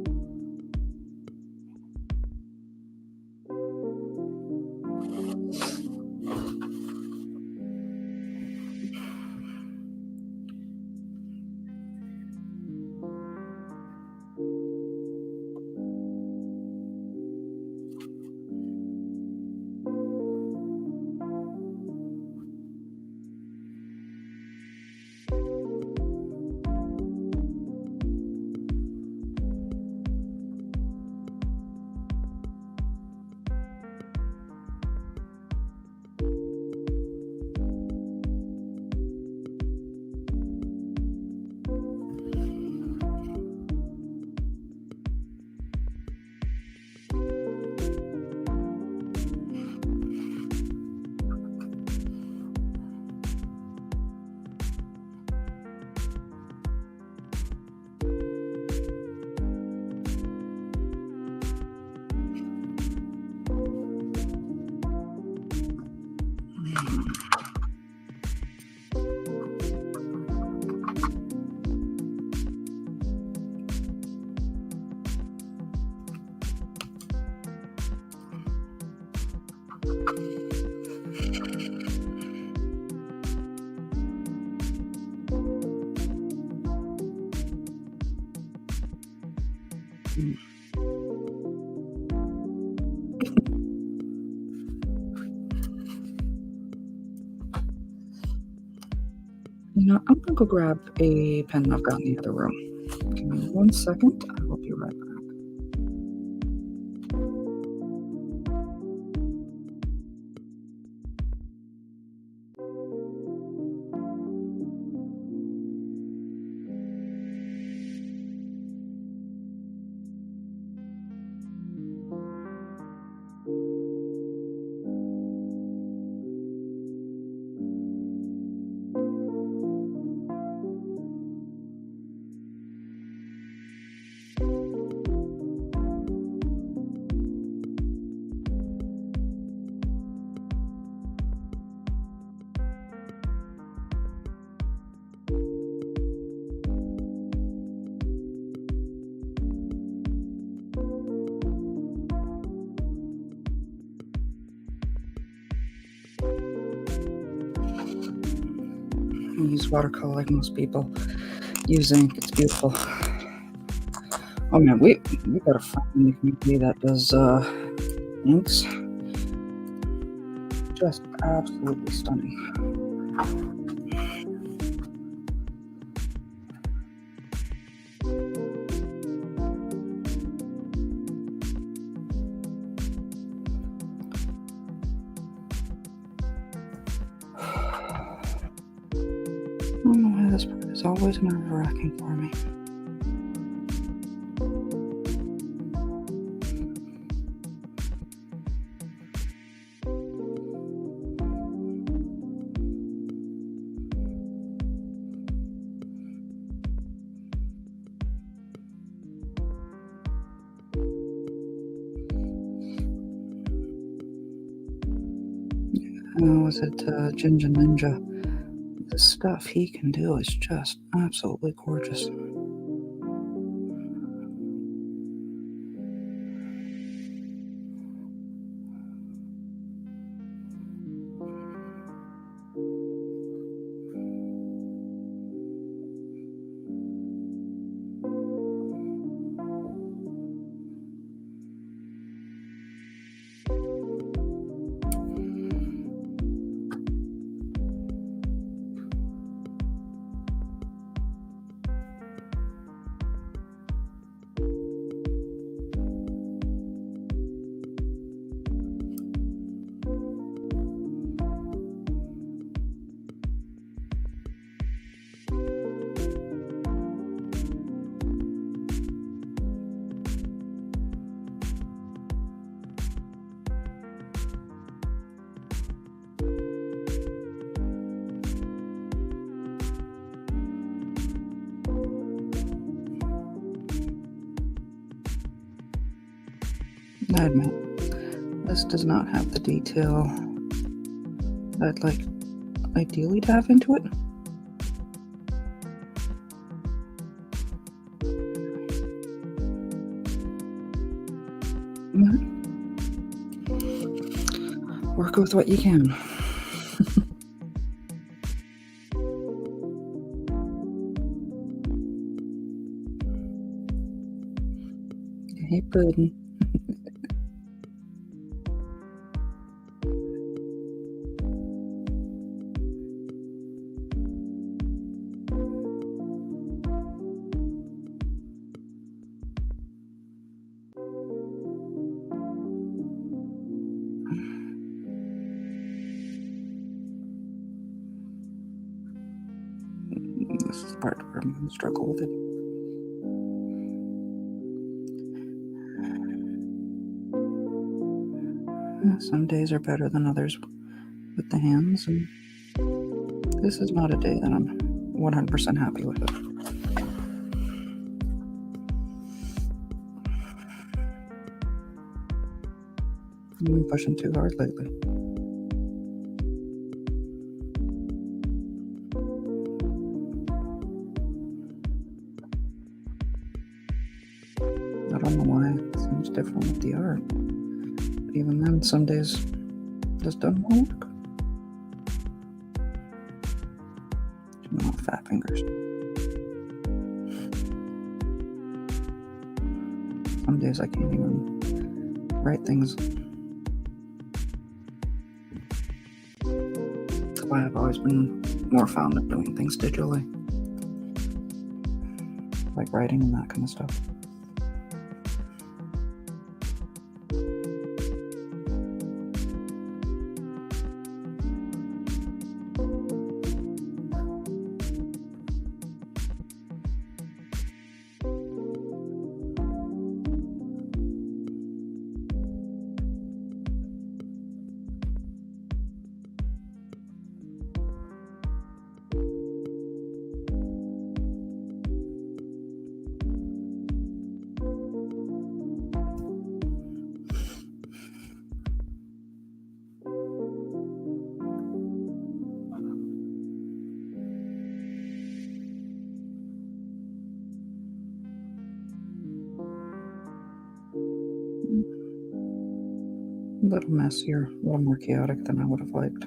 You know, I'm gonna go grab a pen I've got in the other room. Give me 1 second. I will be right back. use watercolor like most people use ink. It's beautiful. Oh man, we got a friend in the community that does inks. Just absolutely stunning. I don't know why this part is always nerve-wracking for me. Was it Ginger Ninja? The stuff he can do is just absolutely gorgeous. I admit, this does not have the detail I'd like ideally to have into it. Work with what you can. Hey, buddy. This is the part where I'm going to struggle with it. Some days are better than others with the hands, and this is not a day that I'm 100% happy with it. I've been pushing too hard lately. I don't know why it seems different with the art. But even then, some days just doesn't work. Oh, fat fingers. Some days I can't even write things. That's why I've always been more fond of doing things digitally. Like writing and that kind of stuff. A little messier, a little more chaotic than I would have liked.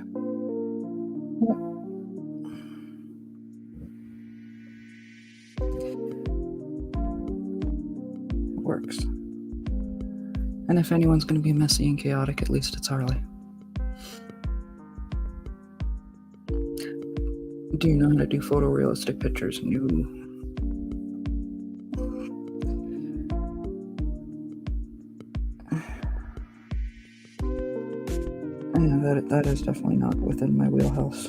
works. And if anyone's going to be messy and chaotic, at least it's Harley. Do you know how to do photorealistic pictures? No. Yeah, that is definitely not within my wheelhouse,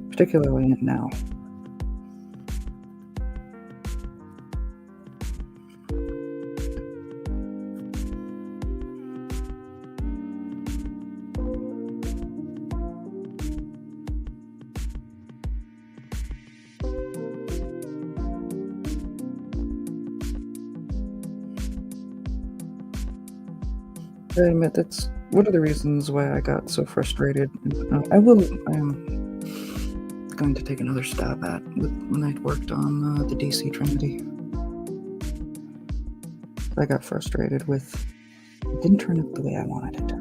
particularly now. I admit that's one of the reasons why I got so frustrated. I'm going to take another stab at when I worked on the DC Trinity. I got frustrated with it didn't turn out the way I wanted it.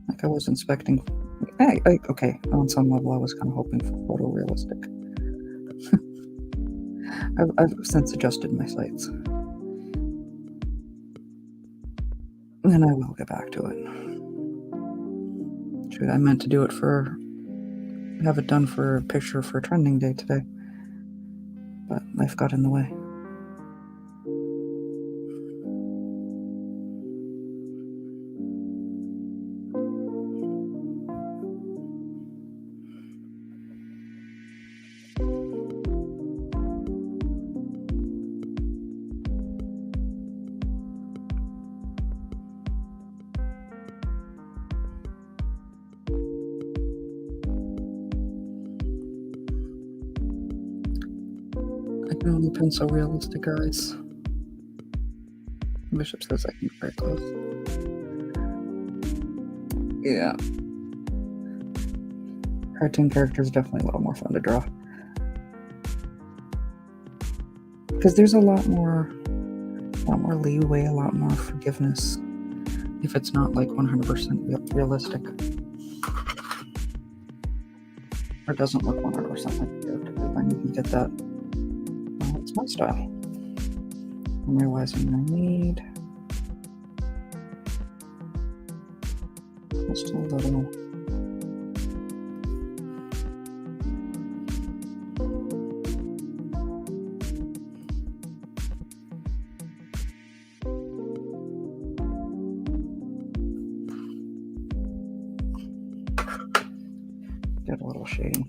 Like I was expecting. Okay, on some level, I was kind of hoping for photorealistic. I've since adjusted my sights. And I will get back to it. Shoot, I meant to have it done for a picture for trending day today. But life got in the way. I can only pencil realistic eyes. Bishop says I can get very close. Yeah. Cartoon characters are definitely a little more fun to draw. Because there's a lot more leeway, a lot more forgiveness if it's not like 100% realistic. Or doesn't look 100% like the character. Then you can get that. Well, it's my style. I'm realizing I need just a little. Get a little shading.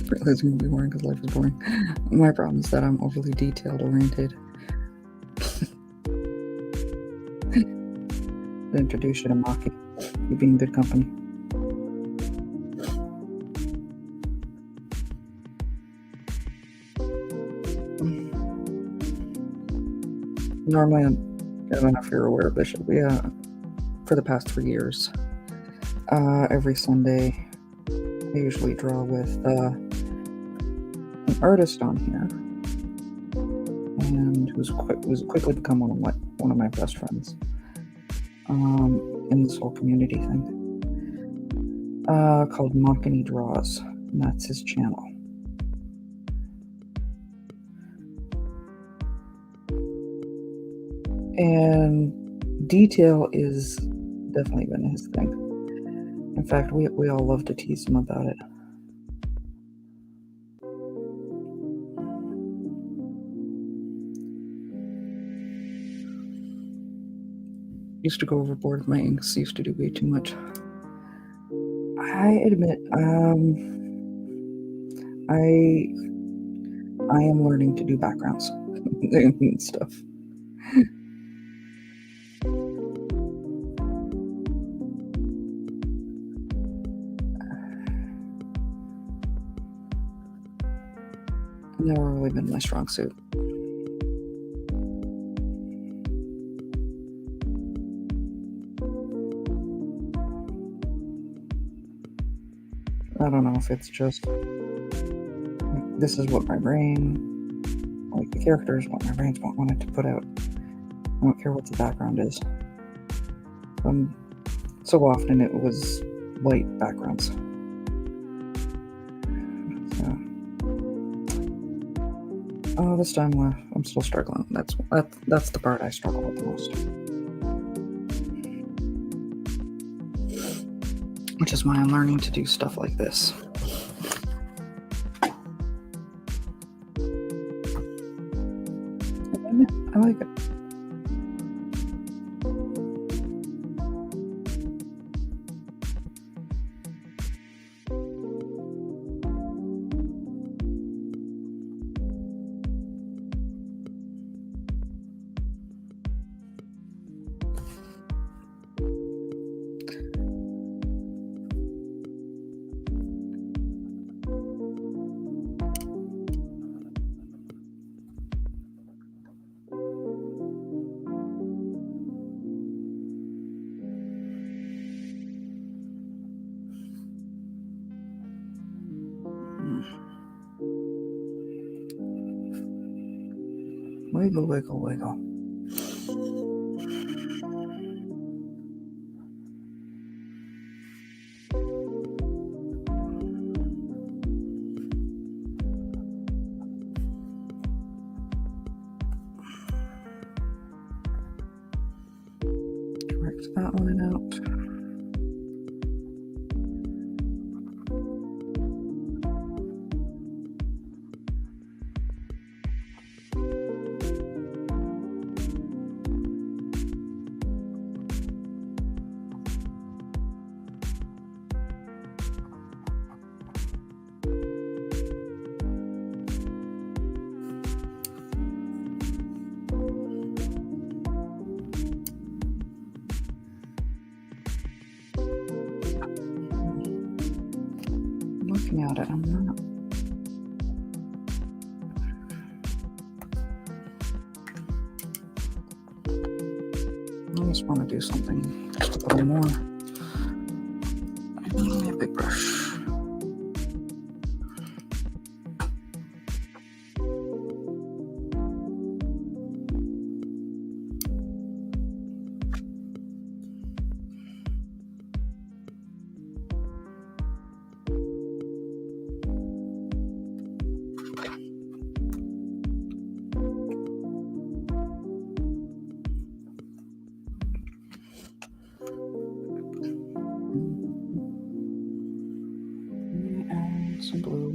Realize I'm gonna be boring because life is boring. My problem is that I'm overly detailed oriented. I introduce you to Maki. You be in good company. Normally, I don't know if you're aware, Bishop. For the past 3 years, every Sunday, I usually draw with an artist on here, and who's quickly become one of my best friends in this whole community thing, called Makini Draws, and that's his channel. And detail is definitely been his thing. In fact, we all love to tease him about it. Used to go overboard with my inks, used to do way too much. I admit, I am learning to do backgrounds and stuff. Never really been my strong suit. I don't know if it's just like, this is what my brain, like the characters, what my brain's wanted to put out. I don't care what the background is. So often it was white backgrounds. So, this time I'm still struggling. That's the part I struggle with the most. Which is why I'm learning to do stuff like this. I like it. Wiggle, wiggle, wiggle. Correct that line out. Looking at it, I'm not. I just want to do something just a little more. Give me a big brush. Some blue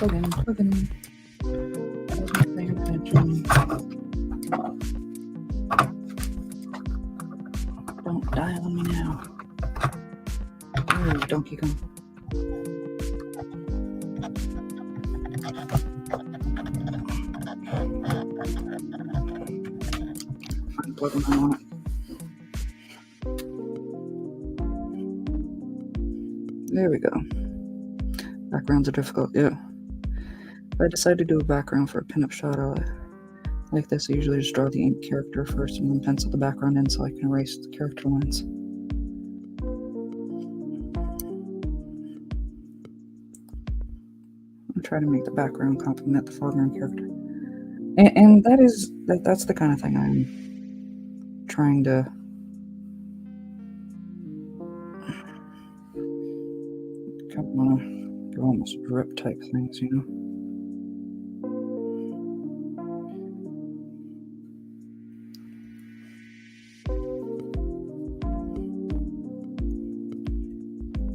and plug in. Wasn't paying attention. Don't die on me now. Oh, Donkey Kong. Plug them on it. There we go. Backgrounds are difficult, yeah. If I decide to do a background for a pinup shot like this, I usually just draw the ink character first and then pencil the background in so I can erase the character lines. I'll try to make the background complement the foreground character. And that's the kind of thing I'm trying to kind of want to do, almost drip type things, you know.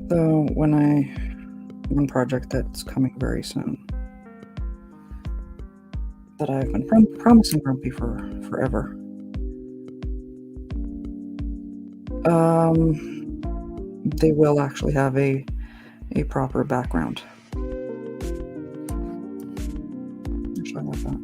So one project that's coming very soon that I've been promising Grumpy for forever. They will actually have a proper background. Actually, I like that.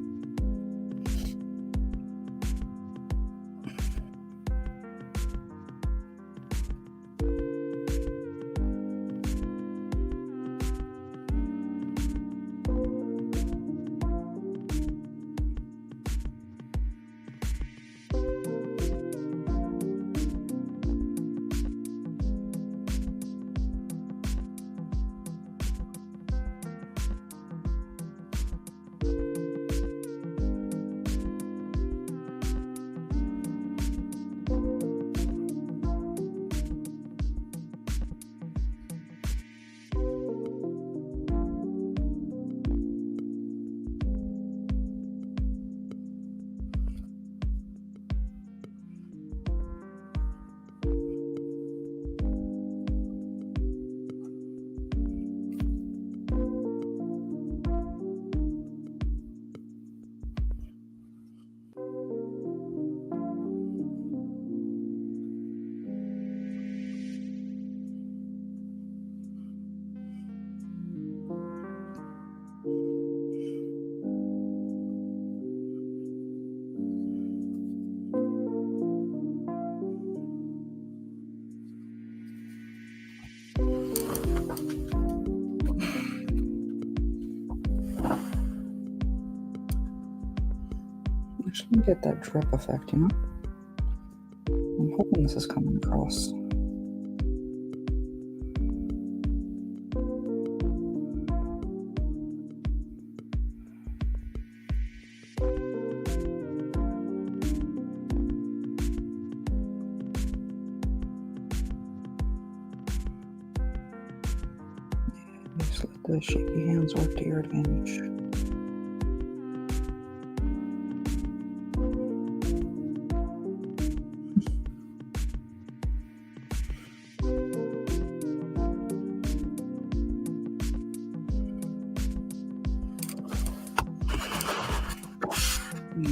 Just want to get that drip effect, you know? I'm hoping this is coming across. Just let the shaky hands work to your advantage.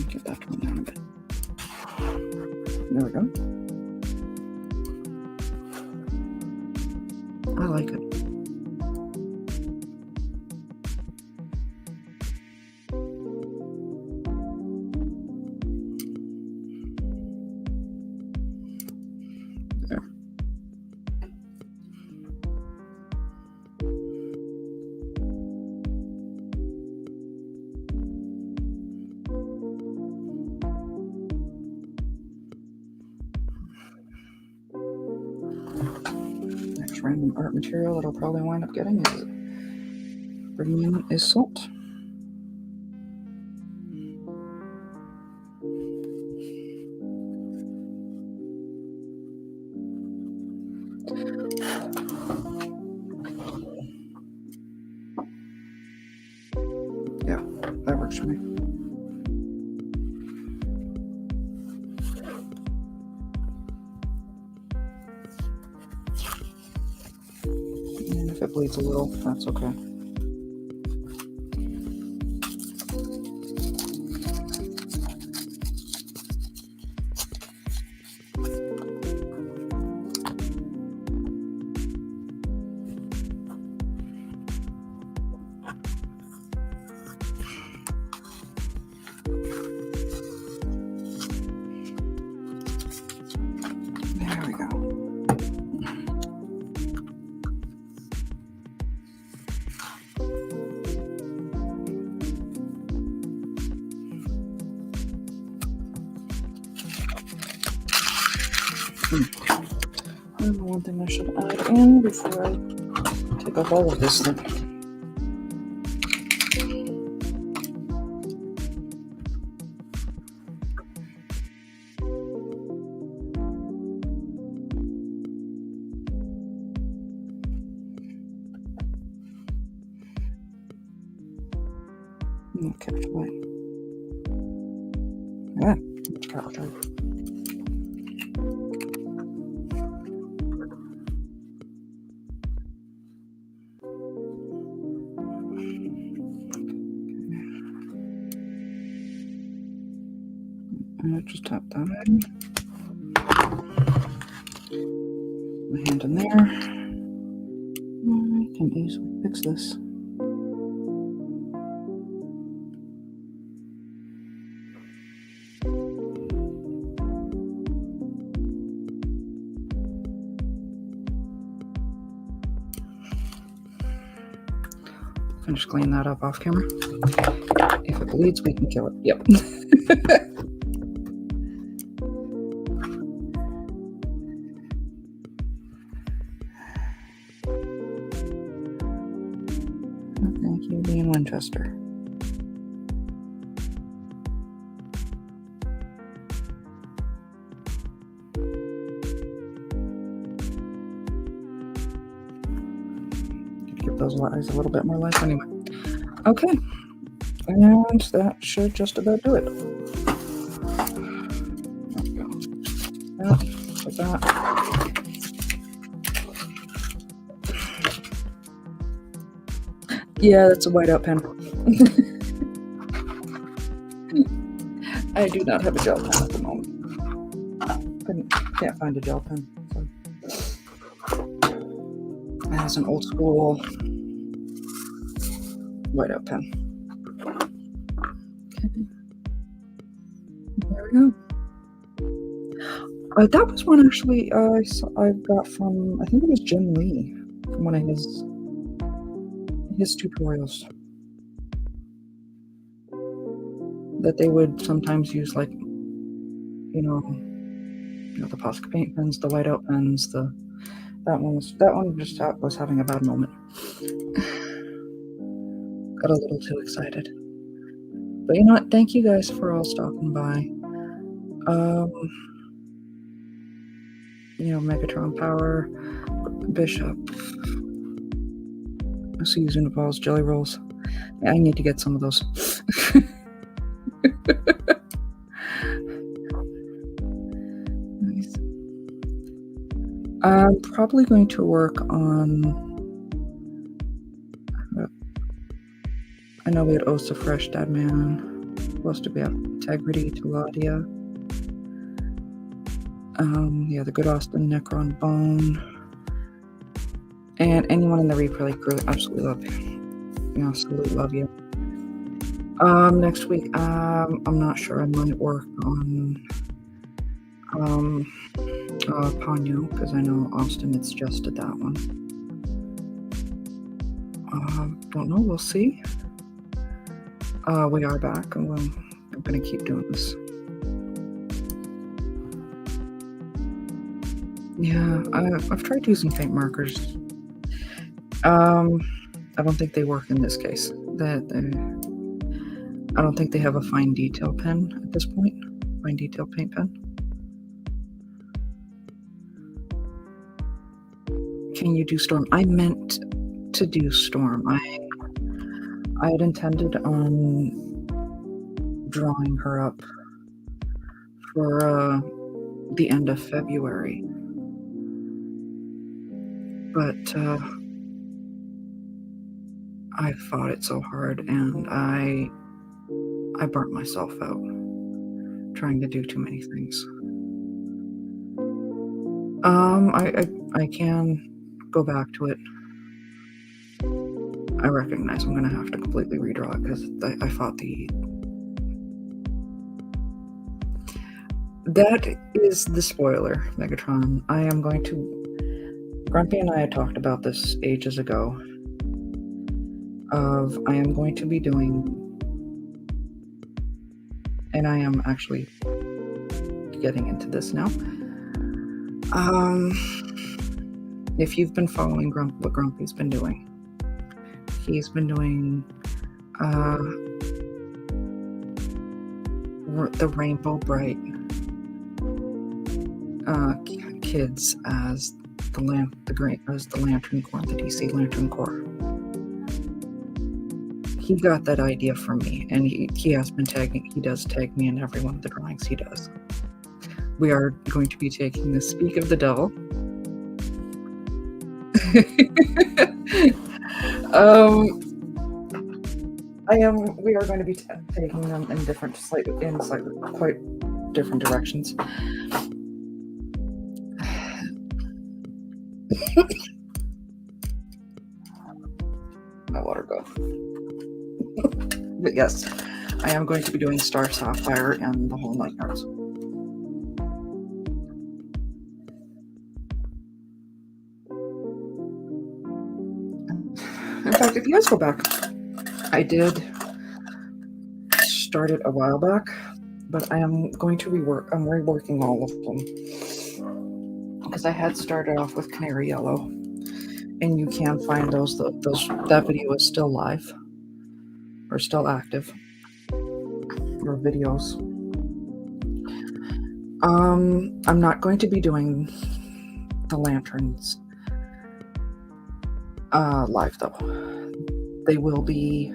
Get that one down a bit. There we go. I like it. There. Next random art material that I'll probably wind up getting is salt. Yeah, that works for me. And if it bleeds a little, that's okay. And one thing I should add in before I take off all of this thing. Okay, fine. Yeah, probably. I just tap that in. My hand in there. I can easily fix this. Can just clean that up off camera. If it bleeds, we can kill it. Yep. Thank you, being Winchester. Give those eyes a little bit more life anyway. Okay, and that should just about do it. There we go. That, like that. Yeah, that's a whiteout pen. I do not have a gel pen at the moment. Can't find a gel pen. So. That's an old school whiteout pen. Okay. There we go. That was one actually I got from, I think it was Jim Lee, from one of his tutorials. That they would sometimes use, like, you know, the Posca paint pens, the whiteout pens, that one just was having a bad moment. Got a little too excited. But you know what? Thank you guys for all stopping by. Megatron Power, Bishop. I see you, Zunaballs, Jelly Rolls. I need to get some of those. Nice. I'm probably going to work on. I know we had Osa Fresh, Dead Man. Supposed to be Integrity, Teladia. The Good Austin, Necron, Bone. And anyone in the replay crew, absolutely love you. Absolutely love you. Next week, I'm not sure. I might work on Ponyo, because I know Austin had suggested that one. Don't know, we'll see. We are back, and I'm gonna keep doing this. Yeah, I've tried using faint markers. I don't think they work in this case. I don't think they have a fine detail pen at this point. Fine detail paint pen. Can you do Storm? I meant to do Storm. I had intended on drawing her up for the end of February. But I fought it so hard, and I burnt myself out trying to do too many things. I can go back to it. I recognize I'm gonna have to completely redraw it because I fought That is the spoiler, Megatron. I am going to. Grumpy and I had talked about this ages ago. I am going to be doing, and I am actually getting into this now. If you've been following what Grumpy's been doing, he's been doing the Rainbow Bright kids as the Lantern Corps, the DC Lantern Corps. He got that idea from me, and he has been tagging. He does tag me in every one of the drawings he does. We are going to be taking the Speak of the Devil. We are going to be taking them in slightly quite different directions. My water go. But yes, I am going to be doing Star Sapphire and the whole Night Yards. In fact, if you guys go back, I did start it a while back, but I am going to I'm reworking all of them because I had started off with Canary Yellow, and you can find that video is still live or still active, or videos. I'm not going to be doing the lanterns live though. They will be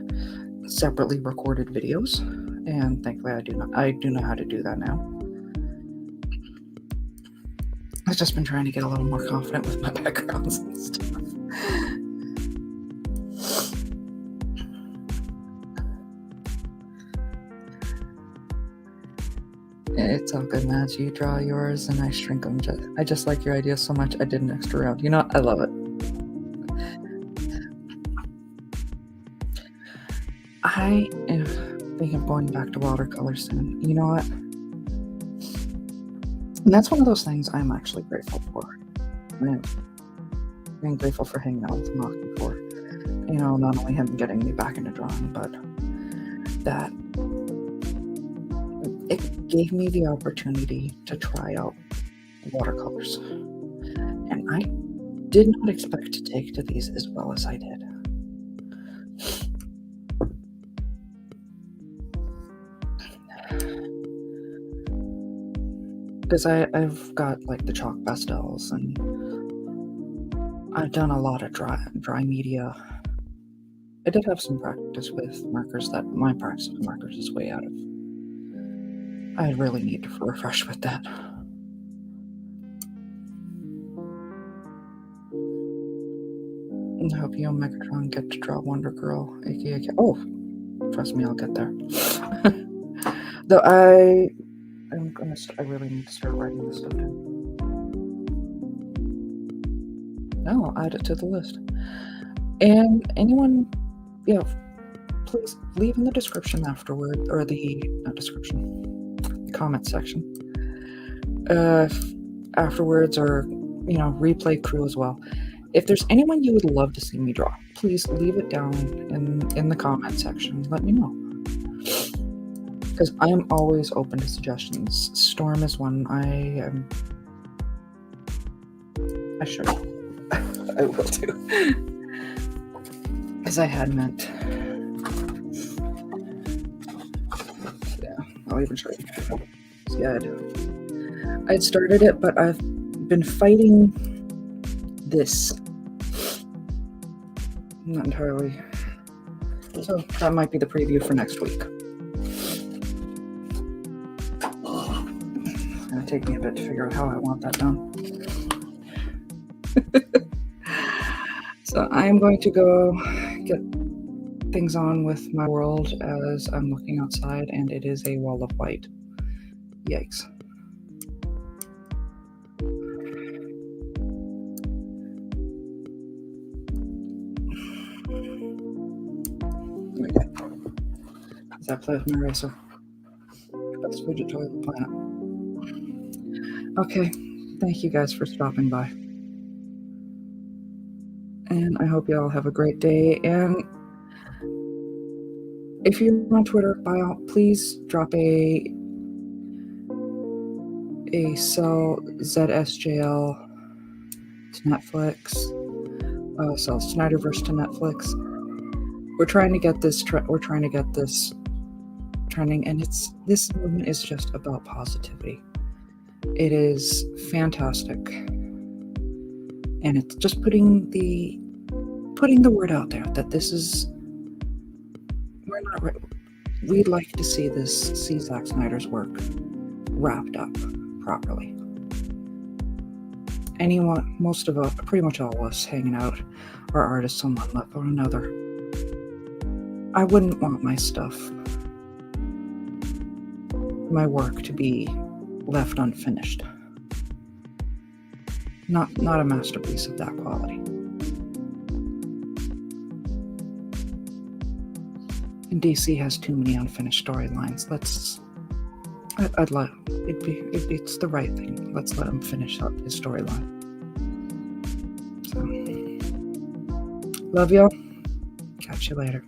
separately recorded videos, and thankfully I do know how to do that now. I've just been trying to get a little more confident with my backgrounds and stuff. It's all good, Mads. You draw yours and I shrink them. I just like your idea so much I did an extra round. You know, I love it. I am thinking of going back to watercolor soon. You know what? And that's one of those things I'm actually grateful for. I'm grateful for hanging out with Maki for. You know, not only him getting me back into drawing, but that it gave me the opportunity to try out watercolors. And I did not expect to take to these as well as I did. Because I've got like the chalk pastels, and I've done a lot of dry media. I did have some practice with markers. That my practice with markers is way out of. I really need to refresh with that. I hope you and Megatron get to draw Wonder Girl, aka. Oh, trust me, I'll get there. Though I really need to start writing this stuff down. No, I'll add it to the list. And anyone, please leave in the description afterward, or the comment section. Afterwards, or replay crew as well. If there's anyone you would love to see me draw, please leave it down in the comment section. Let me know. Because I am always open to suggestions. Storm is one I should. I will too. Because I had meant. Yeah, I'll even show you. Yeah, I do. I had started it, but I've been fighting this. Not entirely. So that might be the preview for next week. It's gonna take me a bit to figure out how I want that done. So I am going to go get things on with my world as I'm looking outside, and it is a wall of white. Yikes. As I play with my eraser. Best widget toy on the planet. Okay, thank you guys for stopping by. And I hope you all have a great day. And if you're on Twitter, please drop a a sell ZSJL to Netflix, sell Snyderverse to Netflix. We're trying to get this. We're trying to get this trending, and this movement is just about positivity. It is fantastic, and it's just putting the word out there that this is. We're not. We'd like to see Zack Snyder's work wrapped up properly. Anyone, most of us, pretty much all of us hanging out are artists on one level or another. I wouldn't want my stuff, my work, to be left unfinished. Not a masterpiece of that quality. And DC has too many unfinished storylines. It's the right thing. Let's let him finish up his storyline. So, love y'all. Catch you later.